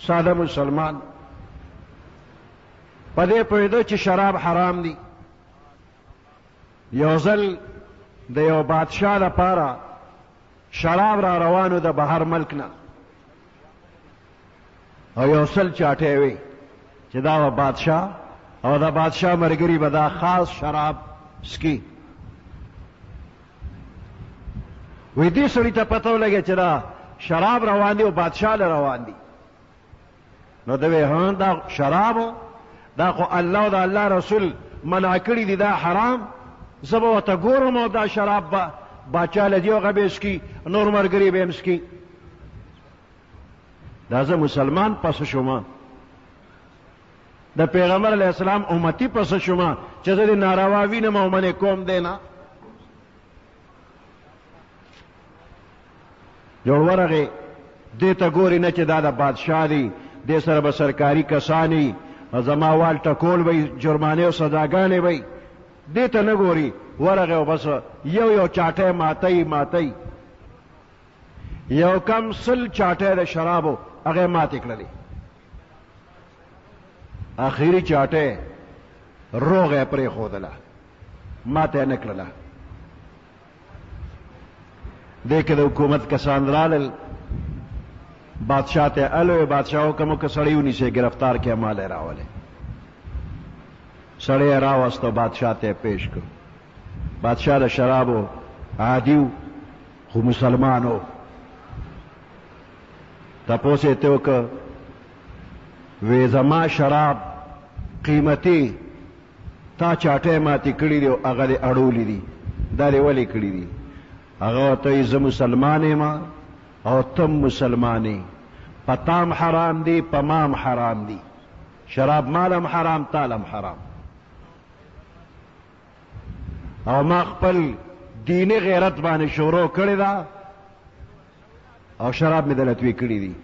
ساده مسلمان په دې پوهېده چې شراب حرام دي. یو ځل د یو بادشاه لپاره شراب را روانو د بهر ملک نه او یو سل چاټې وي چې دا و بادشاه او د بادشاه ملګري به دا خاص شراب سکي. وی دې سړي ته پته ولګېده چې دا شراب روان دي او بادشاه له روان دي. نو ده وی ها دا شراب دا خو الله او د الله رسول منع کړي دي دا حرام زه به ورته ګورم او دا شراب به باچا له دې هغه به څکي نور ملګري به یې څکي. دا زه مسلمان پسه شوم، د پیغمبر علیه السلام امتی پسه شوم چې زه دې ناروا وینم او منې کوم دی نه. جوړ ورغې دې ته ګوري نه چې دا د بادشاه دی، دې سره به سرکاري کسانی زما وال ټکول وی، جرمانې او سزاګانې وی، دې ته نه ګوري. ورغې او بس یو چاټی ماتۍ یو کم 100 چاټی د شرابو هغه ماتې کړلې. آخري چاټی روغه پرېښودله، ماته یې نه کړله. دې کې د حکومت کسان رالل، بادشاہ ته الوی، بادشاہ حکم وکړ سړی ونیسئ، ګرفتار کړئ، مال یې راولئ. سړی یې راوسته، بادشاہ ته یې پیش کړ. بادشاہ د شرابو عادي و خو مسلمان و. تپوس یې ته وکړ وی زما شراب قیمتي تا چاټی ماتې کړي دي او هغه دې اړولي دي، دا دې ولې کړي دي؟ هغه ورته وایي زه مسلمان یم او تم مسلمانی، پتام حرام دی پمام حرام دی، شراب مالم حرام تالم حرام. او ما خپل دینی غیرت باندې شروع کړی دا او شراب مې دلتوی کړی دي.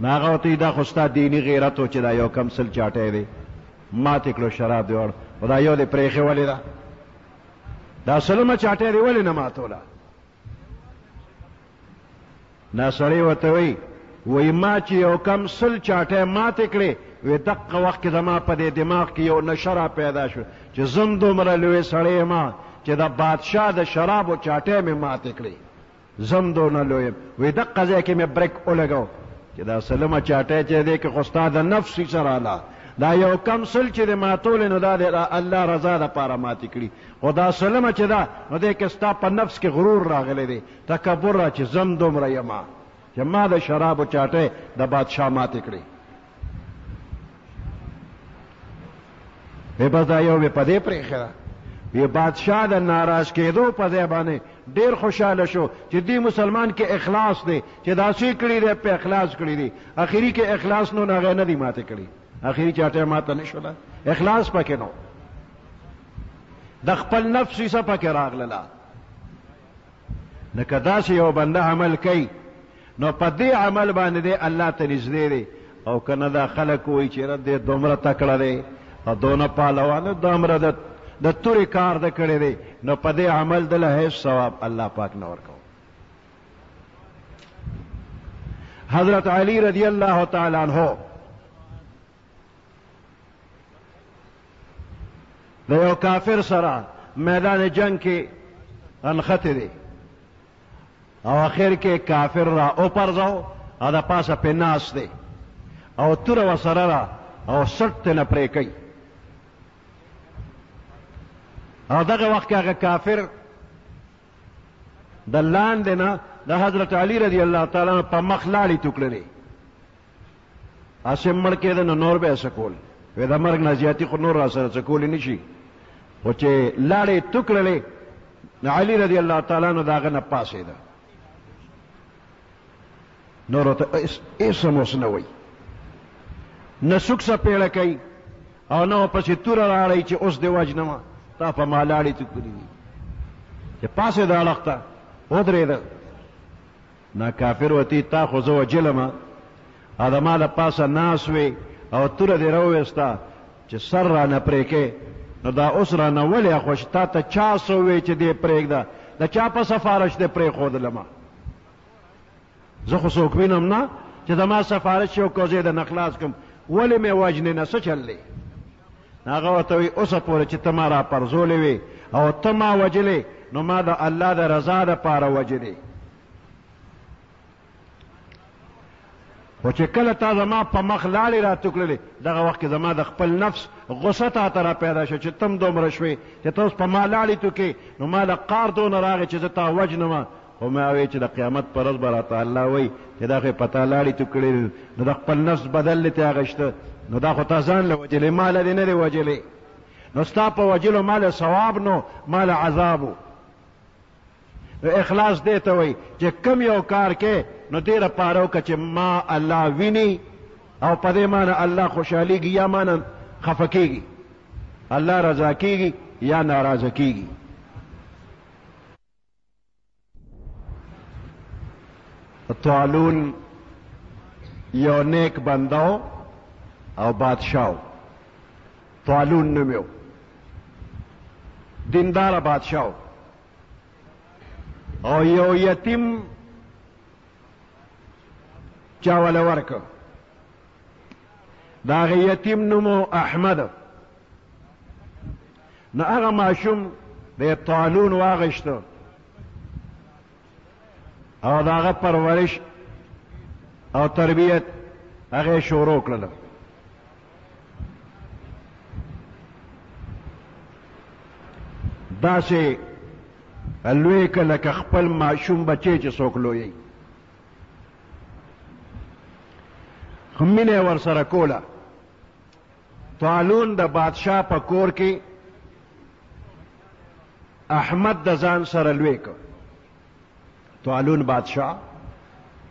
نو هغه ورته دا خو ستا دینی غیرت و چې دا یو کم 100 چاټی دی ماتې کړو، شراب دی وړ، خو دا یو دې پرېښې ولې ده؟ دا 100 چاټی دی ولې نه ماتوله؟ نا سړی ورته وی ما چې یو کم 100 چاټی ماتې کړې، وی دقه وخت کې زما په دې دماغ کې یو نشه را پیدا شو چې زم دومره لوی سړی یم چې د بادشاه د شرابو چاټی مې ماتې کړې، زم دونه لوی یم. وی دقه ځای کې مې بریک ولګو چې دا 100 چاټی چې دی کې خو ستا د نفس سره لا دا یو کم 100 چې د ماتولې نو دا د الله رضا دپاره ماتې کړي، خو دا 100 چې ده نو دی کې ستا په نفس کې غرور راغلی دی، تکبر را چې زم دومره یما چې ما د شرابو چاټی د بادشاه ماتې کړي. وی بس دا یو مې په دې پرېښې ده. وی بادشاه د ناراض کېدو په ځای باندې ډېر خوشحاله شو چې دې مسلمان کې اخلاص دی، چې داسې کړي دی په اخلاص کړي دي. اخري کې اخلاص نو هغه نه دی ماتې کړي، اخري چاټی ماته نه شوله، اخلاص پکې نو، د خپل نفس څه پکې راغلله. نو که داسې یو بنده عمل کوي نو په دې عمل باندې دی الله ته نږدې دی. او که نه دا خلک وایي چې دی دومره تکړه دی او دونه پهلوان دومره د تورې کار د کړی دی، نو په دې عمل دله هیڅ ثواب الله پاک نه ورکوي. حضرت علی رضی الله تعالی عنہ د یو کافر سره میدان جنگ کې انخته دی او اخر کې کافر را اوپرځاو او د پاسه پې ناست دی او توره ورسره را او سټ نه پرې کوي. او دغه وخت کې هغه کافر د لاندې نه د حضرت علی رضی الله تعالی عنہ په مخ لاړې توکړلې، هسې مړ کېده نو نور به یې څه کول؟ وی د مرګ نه زیاتي خو نور را سره څه کولی نه شي، خو چې لاړې توکړلې نو علي رضی الله تعالی عنہ د هغه نه پاڅېده، نور ورته هېڅ هم اوس نه وایي، نه څوک څپېړه کوي او نه پسې توره راړئ چې اوس دې وجنمه تا په ما لاړې توکړي دي، چې پاسېده اړخ ته ودرېده. نا کافر وتی تا خو زه وجلمه او د ما د پاسه ناست وې او توره دې راوویسته چې سر رانه پرې کې، نو دا اوس رانه ولې خوش تا ته چا څه ووی چې دې پرېږده؟ د چا په سفارش دې پرېښودلمه؟ زه خو څوک وینم نه چې زما سفارش یو کو زه یې د نه خلاص کړم، ولې مې وجنې نه څه چل دی؟ هغه ورته وایي اوسه پورې چې ته ما را پرځولې وې او ته ما وجلې نو ما د الله د رضا دپاره وجلې، خو چې کله تا زما په مخ لاړې را توکړلې دغه وخت کې زما د خپل نفس غصه تا ته را پیدا شو چې تم دومره شوې چې ته اوس په ما لاړې توکې، نو ما له قار دونه راغی چې زه تا وجنمه. خو ما وایي چې د قیامت په ورځ به راته الله وایي چې دا خو یې په تا لاړې توکړې نو د خپل نفس بدل دې ترې اخیسته، نو دا خو تا ځان له وجلې، ما له دې نه دی وجلې. نو ستا په وجلو مال ثواب نو مال عذابو. نو اخلاص دې ته وایي چې کم یو کار کې نو دې لپاره وکړه چې ما الله ویني او په دې معنی الله خوشحالیږي یا معنی خفه کېږي، الله رضا کېږي یا ناراضه کېږي. طالون یو نیک بندو او بادشاہ. طالون نومیو دیندار بادشاہ او یو یتیم چاول ورک. دا غی یتیم نمو احمد. نو هغه ماشوم د طالون واغشتو او داغه پرورش او تربیت هغه شروع کړل. داسې لوی که لکه خپل ماشوم بچی چې څوک لویوي، مینه ورسره کوله. طالون د بادشاه په کور کې احمد د ځان سره لوی که. طالون بادشاه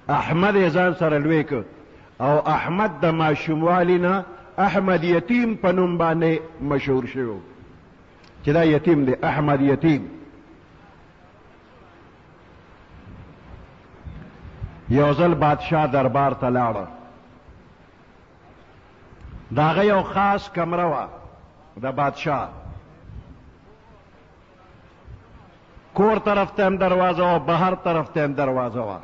احمد یې ځان سره لوی که او احمد د ماشوموالي نه احمد یتیم په نوم باندې مشهور شوی چې دا یتیم دی، احمد یتیم. یو ځل بادشاه دربار ته لاړه. د هغه یو خاص کمره وه د بادشاه، کور طرف ته هم دروازه وه، بهر طرف ته هم دروازه وه.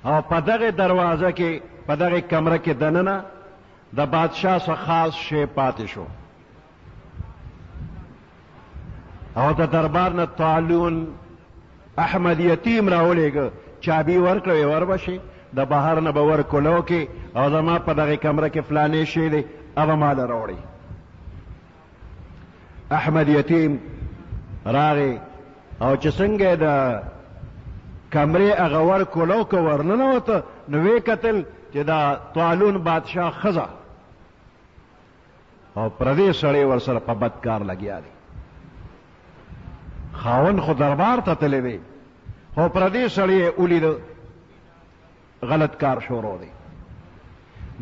او په دغه دروازه کې په دغه کمره کې دننه د بادشاه څخه خاص شی پاتې شو. او د دربار نه طالون احمد یتیم راولېږه، چابي ورکړه وربشي د بهر نه به ورکولو کې او زما په دغه کمره کې فلانې شی دی هغه ماله راوړئ. احمد یتیم راغی او چې څنګه د کمرې هغه ورکولو که ورننوته نو ویې کتل چې دا طالون بادشاه ښځه او پردی سړی ورسره په بد کار لګیا دی. خاوند خو دربار ته تللی دی خو پردی سړی یې ولیده غلط کار شروع دی.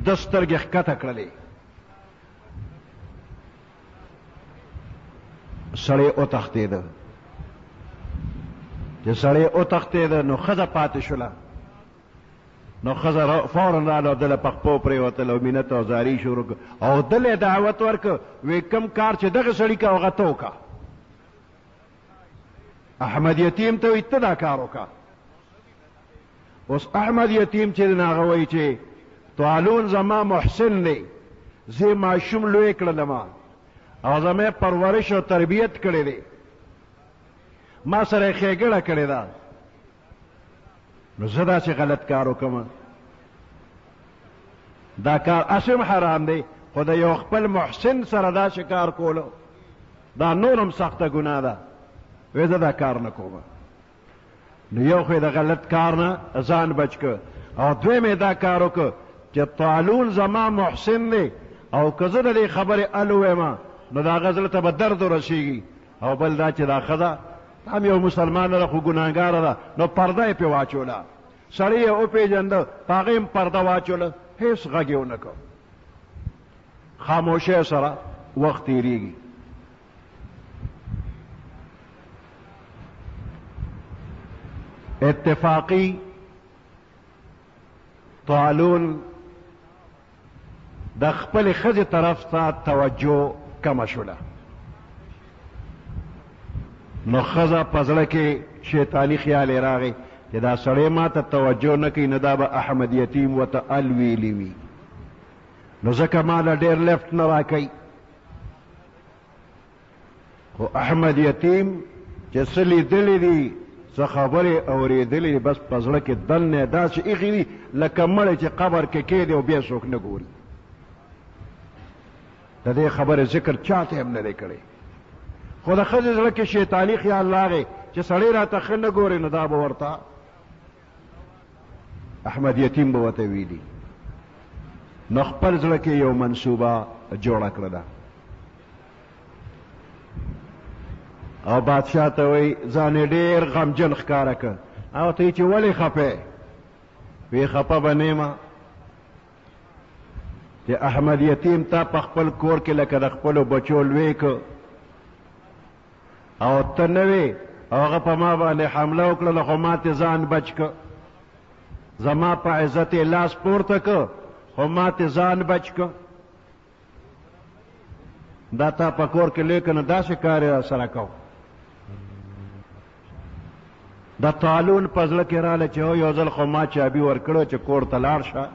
د سترګې ښکته کړلې، سړی وتښتېده. چې سړی وتښتېده نو ښځه پاتې شوله. نو ښځه فوراً راله او دله په خپو پرېوتله او مینت او زاري شروع کړه او دله یې دعوت ورکړه، وی کوم کار چې دغه سړي که هغه ته وکړه. احمد یتیم ته وایي ته دا کار وکړه. اوس احمد یتیم چې دی هغه وایي چې طالون زما محسن دی، زه ماشوم لوی کړلم او زما پرورش او تربیت کړی دی، ما سره یې ښېګړه کړې ده، نو زه داسې غلط کار وکړم. دا کار اسم حرام دی خو د یو خپل محسن سره داسې کار کولو دا نور هم سخته ګناه ده. وی زه دا کار نه کوم. نو یو خو د غلط کار نه ځان بچ که او دویم یې دا کار وکړه چې طالون زما محسن دی او که زه د دې خبرې ال ووایم نو د هغه زړه ته به درد ورسېږي. او بل دا چې دا ښځه هم یو مسلمانه ده خو ګناهګاره ده، نو پرده یې پرې واچوله، سړی یې وپېژنده په هغې هم پرده واچوله، هېڅ غږ یې ونه کړ. خاموشۍ سره وخت تېرېږي. اتفاقی طالون د خپل ښځې طرف ته توجه کمه شوله. نو ښځه په زړه کې شیطاني خیال یې راغی چې دا سړی ما ته توجه نه کوي، نو دا به احمد یتیم ورته ال ویلي وي، نو ځکه ما له ډېر لفټ نه راکوي. خو احمد یتیم چې څه لیدلی دي څه خبرې اورېدلې دي بس په زړه کې دننه داسې ایښي دي لکه مړی چې قبر کې کېدی او بیا څوک نه ګوري. د دې خبرې ذکر چاته هم نه دی کړی. خو د ښځې زړه کې شیطاني خیال راغی چې سړی راته ښه نه ګوري نو دا به ورته احمد یتیم به ورته ویلي. نو خپل زړه کې یو منصوبه جوړه کړله او بادشاہ ته وایي ځان یې ډېر غمجن ښکاره کړ. او ته چې ولې خفه وی خفه به نه یم چې احمد یتیم تا په خپل کور کې لکه د خپلو بچو لوی که او ته نه وې او هغه په ما باندې حمله وکړله خو ما تې ځان بچ که زما په عزت یې لاس پورته که خو ما تې ځان بچ که دا تا په کور کې لوی که نو داسې کار یې سره کو. د طالون په زړه کې راله چې یو ځل خو ما چابي ورکړو چې کور ته لاړ شه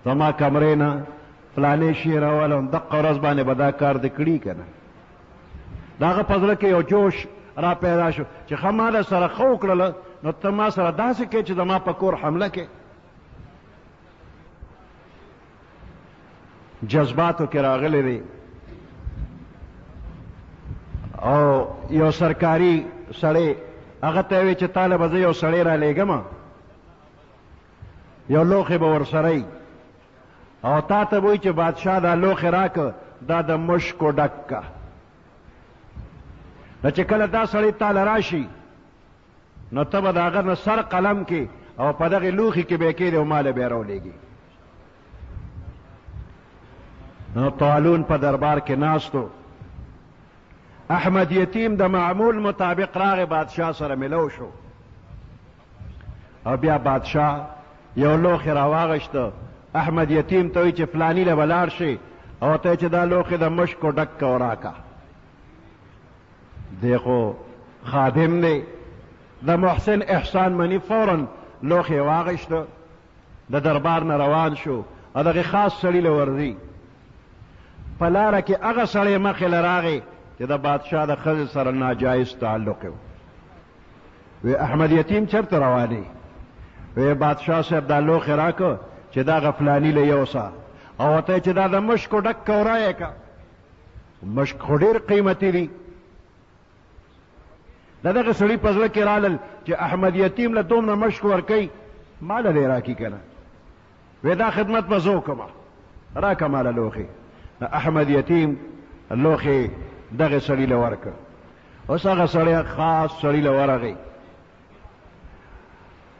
زما کمرې نه فلانې شي راولم دقه ورځ باندې به دا کار دې کړي که نه. د هغه په زړه کې یو جوش را پیدا شو چې ښه ما له سره ښه وکړله نو ته ما سره داسې کوې چې زما په کور حمله کې. جذباتو کې راغلی دی او یو سرکاري سړی هغه ته وی چې تاله به زه یو سړی را لېږم یو لوښی به ورسره او تا ته به وایي چې بادشاه دا لوښی راکه دا د مشکو ډک که. نو چې کله دا سړی تاله راشي نو ته به د هغه نه سر قلم کې او په دغې لوښي کې به یې کېدې او ماله به یې راولېږي. نو طالون په دربار کې ناستو احمد یتیم د معمول مطابق راغی بادشاه سره ملو شو او بیا بادشاه یو لوښی راواغشته احمد یتیم ته وایي چې فلاني له به لاړ شي او ته چې دا لوښی د مشکو ډک که او راکه. دی خو خادم دی د محسن احسان مني فورا لوښی یې واغشته د دربار نه روان شو او دغې خاص سړي له ورځي په لاره کې هغه سړی مخې له راغی چې د بادشاه د ښځې سره ناجایز تعلق و. وی احمد یتیم چېرته روانې وی بادشاه صاحب دا لوښی راکه چې دا غفلاني له یوسه او ته چې دا د مشکو ډک که ورایې که مشک خو ډېر قیمتي دي. د دغه سړي په زړه کې رالل چې احمد یتیم له دومره مشک ورکوي ماله دی راکي که نه وی دا خدمت به زه وکړمه راکه ماله لوښي. احمد یتیم لوښي دغه سړي له ورکړ. اوس هغه سړی خاص سړي له ورغی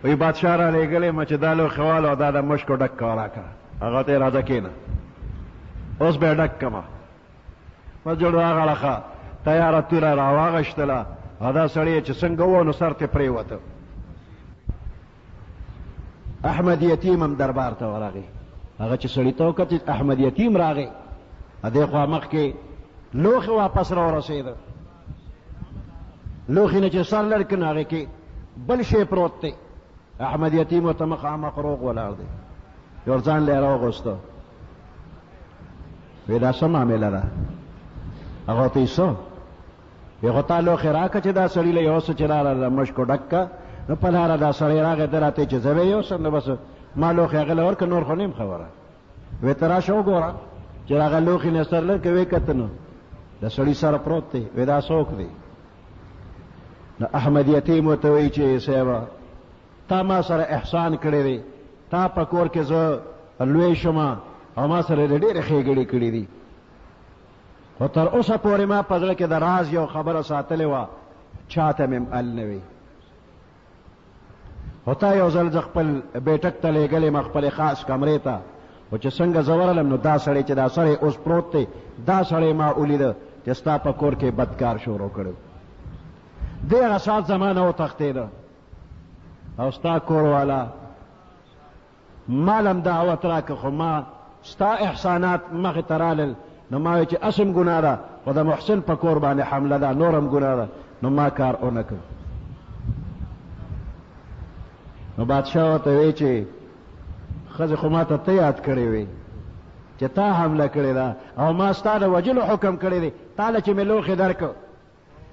وی بادشاه را لېږلی م چې دا لوښي واله او دا د مشکو ډک که راکړه. هغه ته یې راځه کښېنه اوس به یې ډک کړمه. بس جوړ راغله ښه تیاره توره راواغشتله او دا سړی چې څنګه و نو سر ته پرېوته. احمد یتیم هم دربار ته ورغی. هغه چې سړي ته وکتل احمد یتیم راغی دې خوا مخکې لوښي واپس را ورسېده. لوښي نه چې سر لړ کړ نو هغې کې بل شی پروت دی. احمد یتیم ورته مخامخ روغ ولاړ دی یو ځان له یې راوغوسته وی دا څه معامله ده. هغه ورته وایي څه وی خو تا لوښي راکړه چې دا سړي له یوسه چې راله د مشکو ډک که نو په لاره دا سړی راغی ده راته چې زه به یوسم نو بس ما لوښي هغه له ورکړه نور خو نه یم خبره. وی ته راشه وګوره چې هغه لوښي نه سر لر کې ویې کته نو د سړي سره پروت دی. وی دا څوک دی؟ نو احمد یتیم ورته وایي چې صاحبه تا ما سره احسان کړی دی تا په کور کې زه لوی شمه او ما سره یې ډېرې ښېګړې کړي دي خو تر اوسه پورې ما په زړه کې د راز یو خبره ساتلې وه چاته مې ال نه وي. خو تا یو ځل زه خپل بیټک ته لېږلی م خپلې خاص کمرې ته خو چې څنګه زه ورغلم نو دا سړی چې دا سړی اوس پروت دی دا سړی ما ولیده چې ستا په کور کې بدکار شروع کړی. دې هغه ساعت زما نه وتښتېده او ستا کور والا مال هم دعوت راکړه خو ما ستا احسانات مخې ته رالل نو ما وایي چې اسم ګناه ده خو د محسن په کور باندې حمله ده نور هم ګناه ده نو ما کار ونه کړ. نو بادشاه ورته وایي چې ښځې خو ما ته ته یاد کړی وې چې تا حمله کړې ده او ما ستا د وجلو حکم کړی دی تا له چې مې لوښي درکړ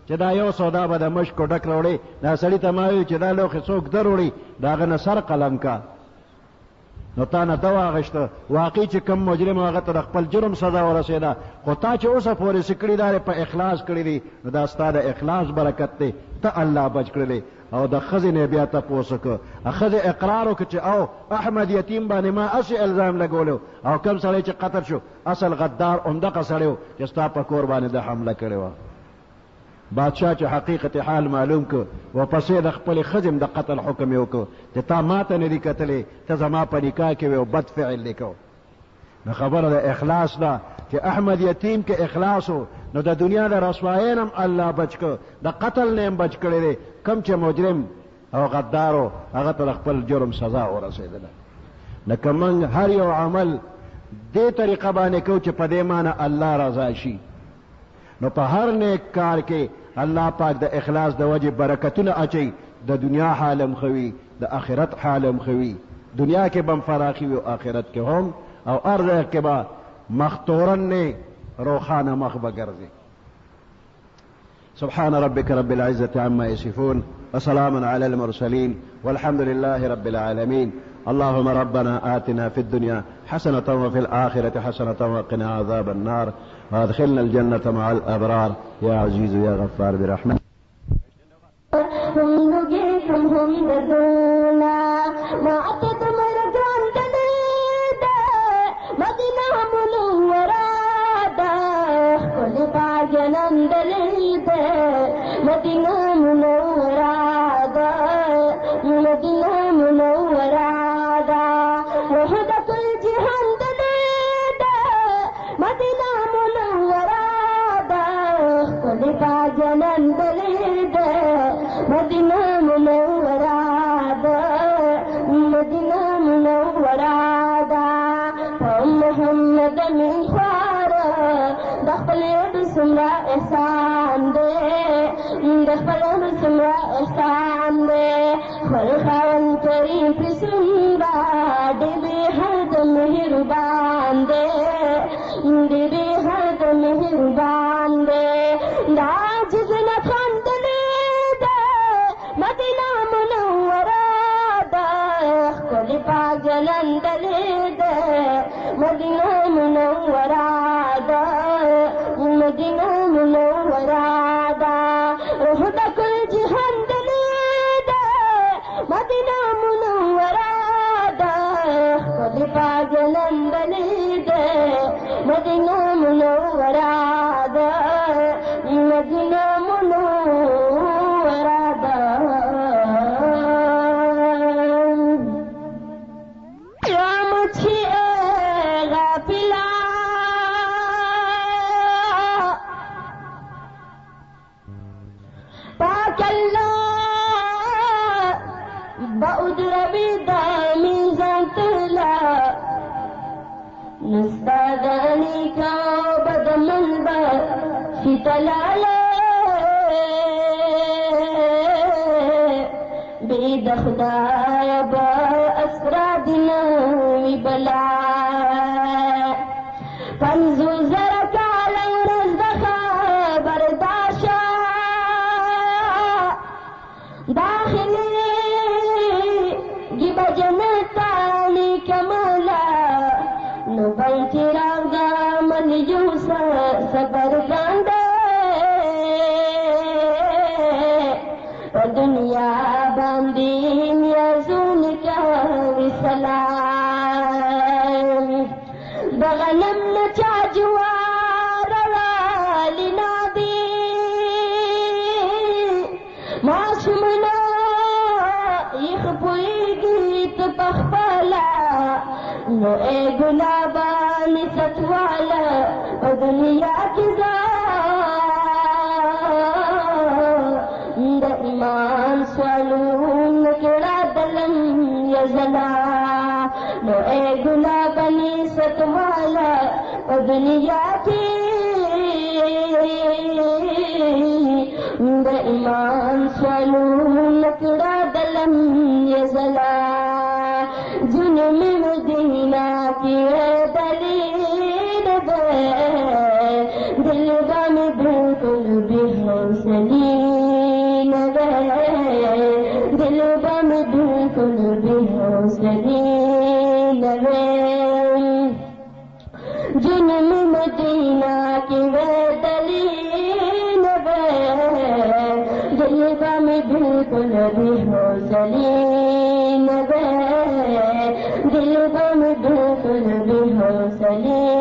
چې دا یو سودا به د مشکو ډک راوړې دا سړي ته ما وایي چې دا لوښي څوک در وړي د هغه نه سر قلم کا نو تا نه ده واغېسته واقعي چې کم مجرم هغه ته د خپل جرم سزا ورسېده خو تا چې اوسه پورې څه کړي دا په اخلاص کړي دي نو دا ستا د اخلاص برکت دی ته الله بچ کړلی. او د ښځې نه بیا تپوس وکړه ښځې اقرار وکړه چې او احمد یتیم باندې ما اسې الزام لګولی او کوم سړی چې قتل شو اصل غدار همدغه سړی و چې ستا په کور باندې د حمله کړې وه. بادشاہ چې حقیقت حال معلوم کو ورپسې د خپل خزم د قتل حکم یې وکړو چې تا ماته نه دي کتلې ته زما په نکاح کې او بد فعل لیکو. نو خبره د اخلاص ده چې احمد یتیم کې اخلاص و نو د دنیا د رسوایۍ نه الله بچ کو د قتل نه بچ کړی دی. کم چې مجرم او غدارو هغه ته خپل جرم سزا ورسېدله. لکه موږ هر یو عمل دې طریقه باندې کوو چې په دې معنی الله رضا شي. نو په هر نیک کار کې الله پاک د اخلاص د وجه برکتونه اچي. د دنیا حالم خوي د آخرت حالم خوي. دنیا کې بم فراخي او آخرت کې هم او ارزه کې با مختورن نه روخانه مخ بګرځي. سبحان ربك رب العزة عما يصفون وسلام على المرسلين والحمد لله رب العالمين. اللهم ربنا آتنا في الدنيا حسنة وفي الآخرة حسنة وقنا عذاب النار وادخلنا الجنة مع الأبرار يا عزيز يا غفار برحمتك. दिल गम बिल्कुल भी हौसले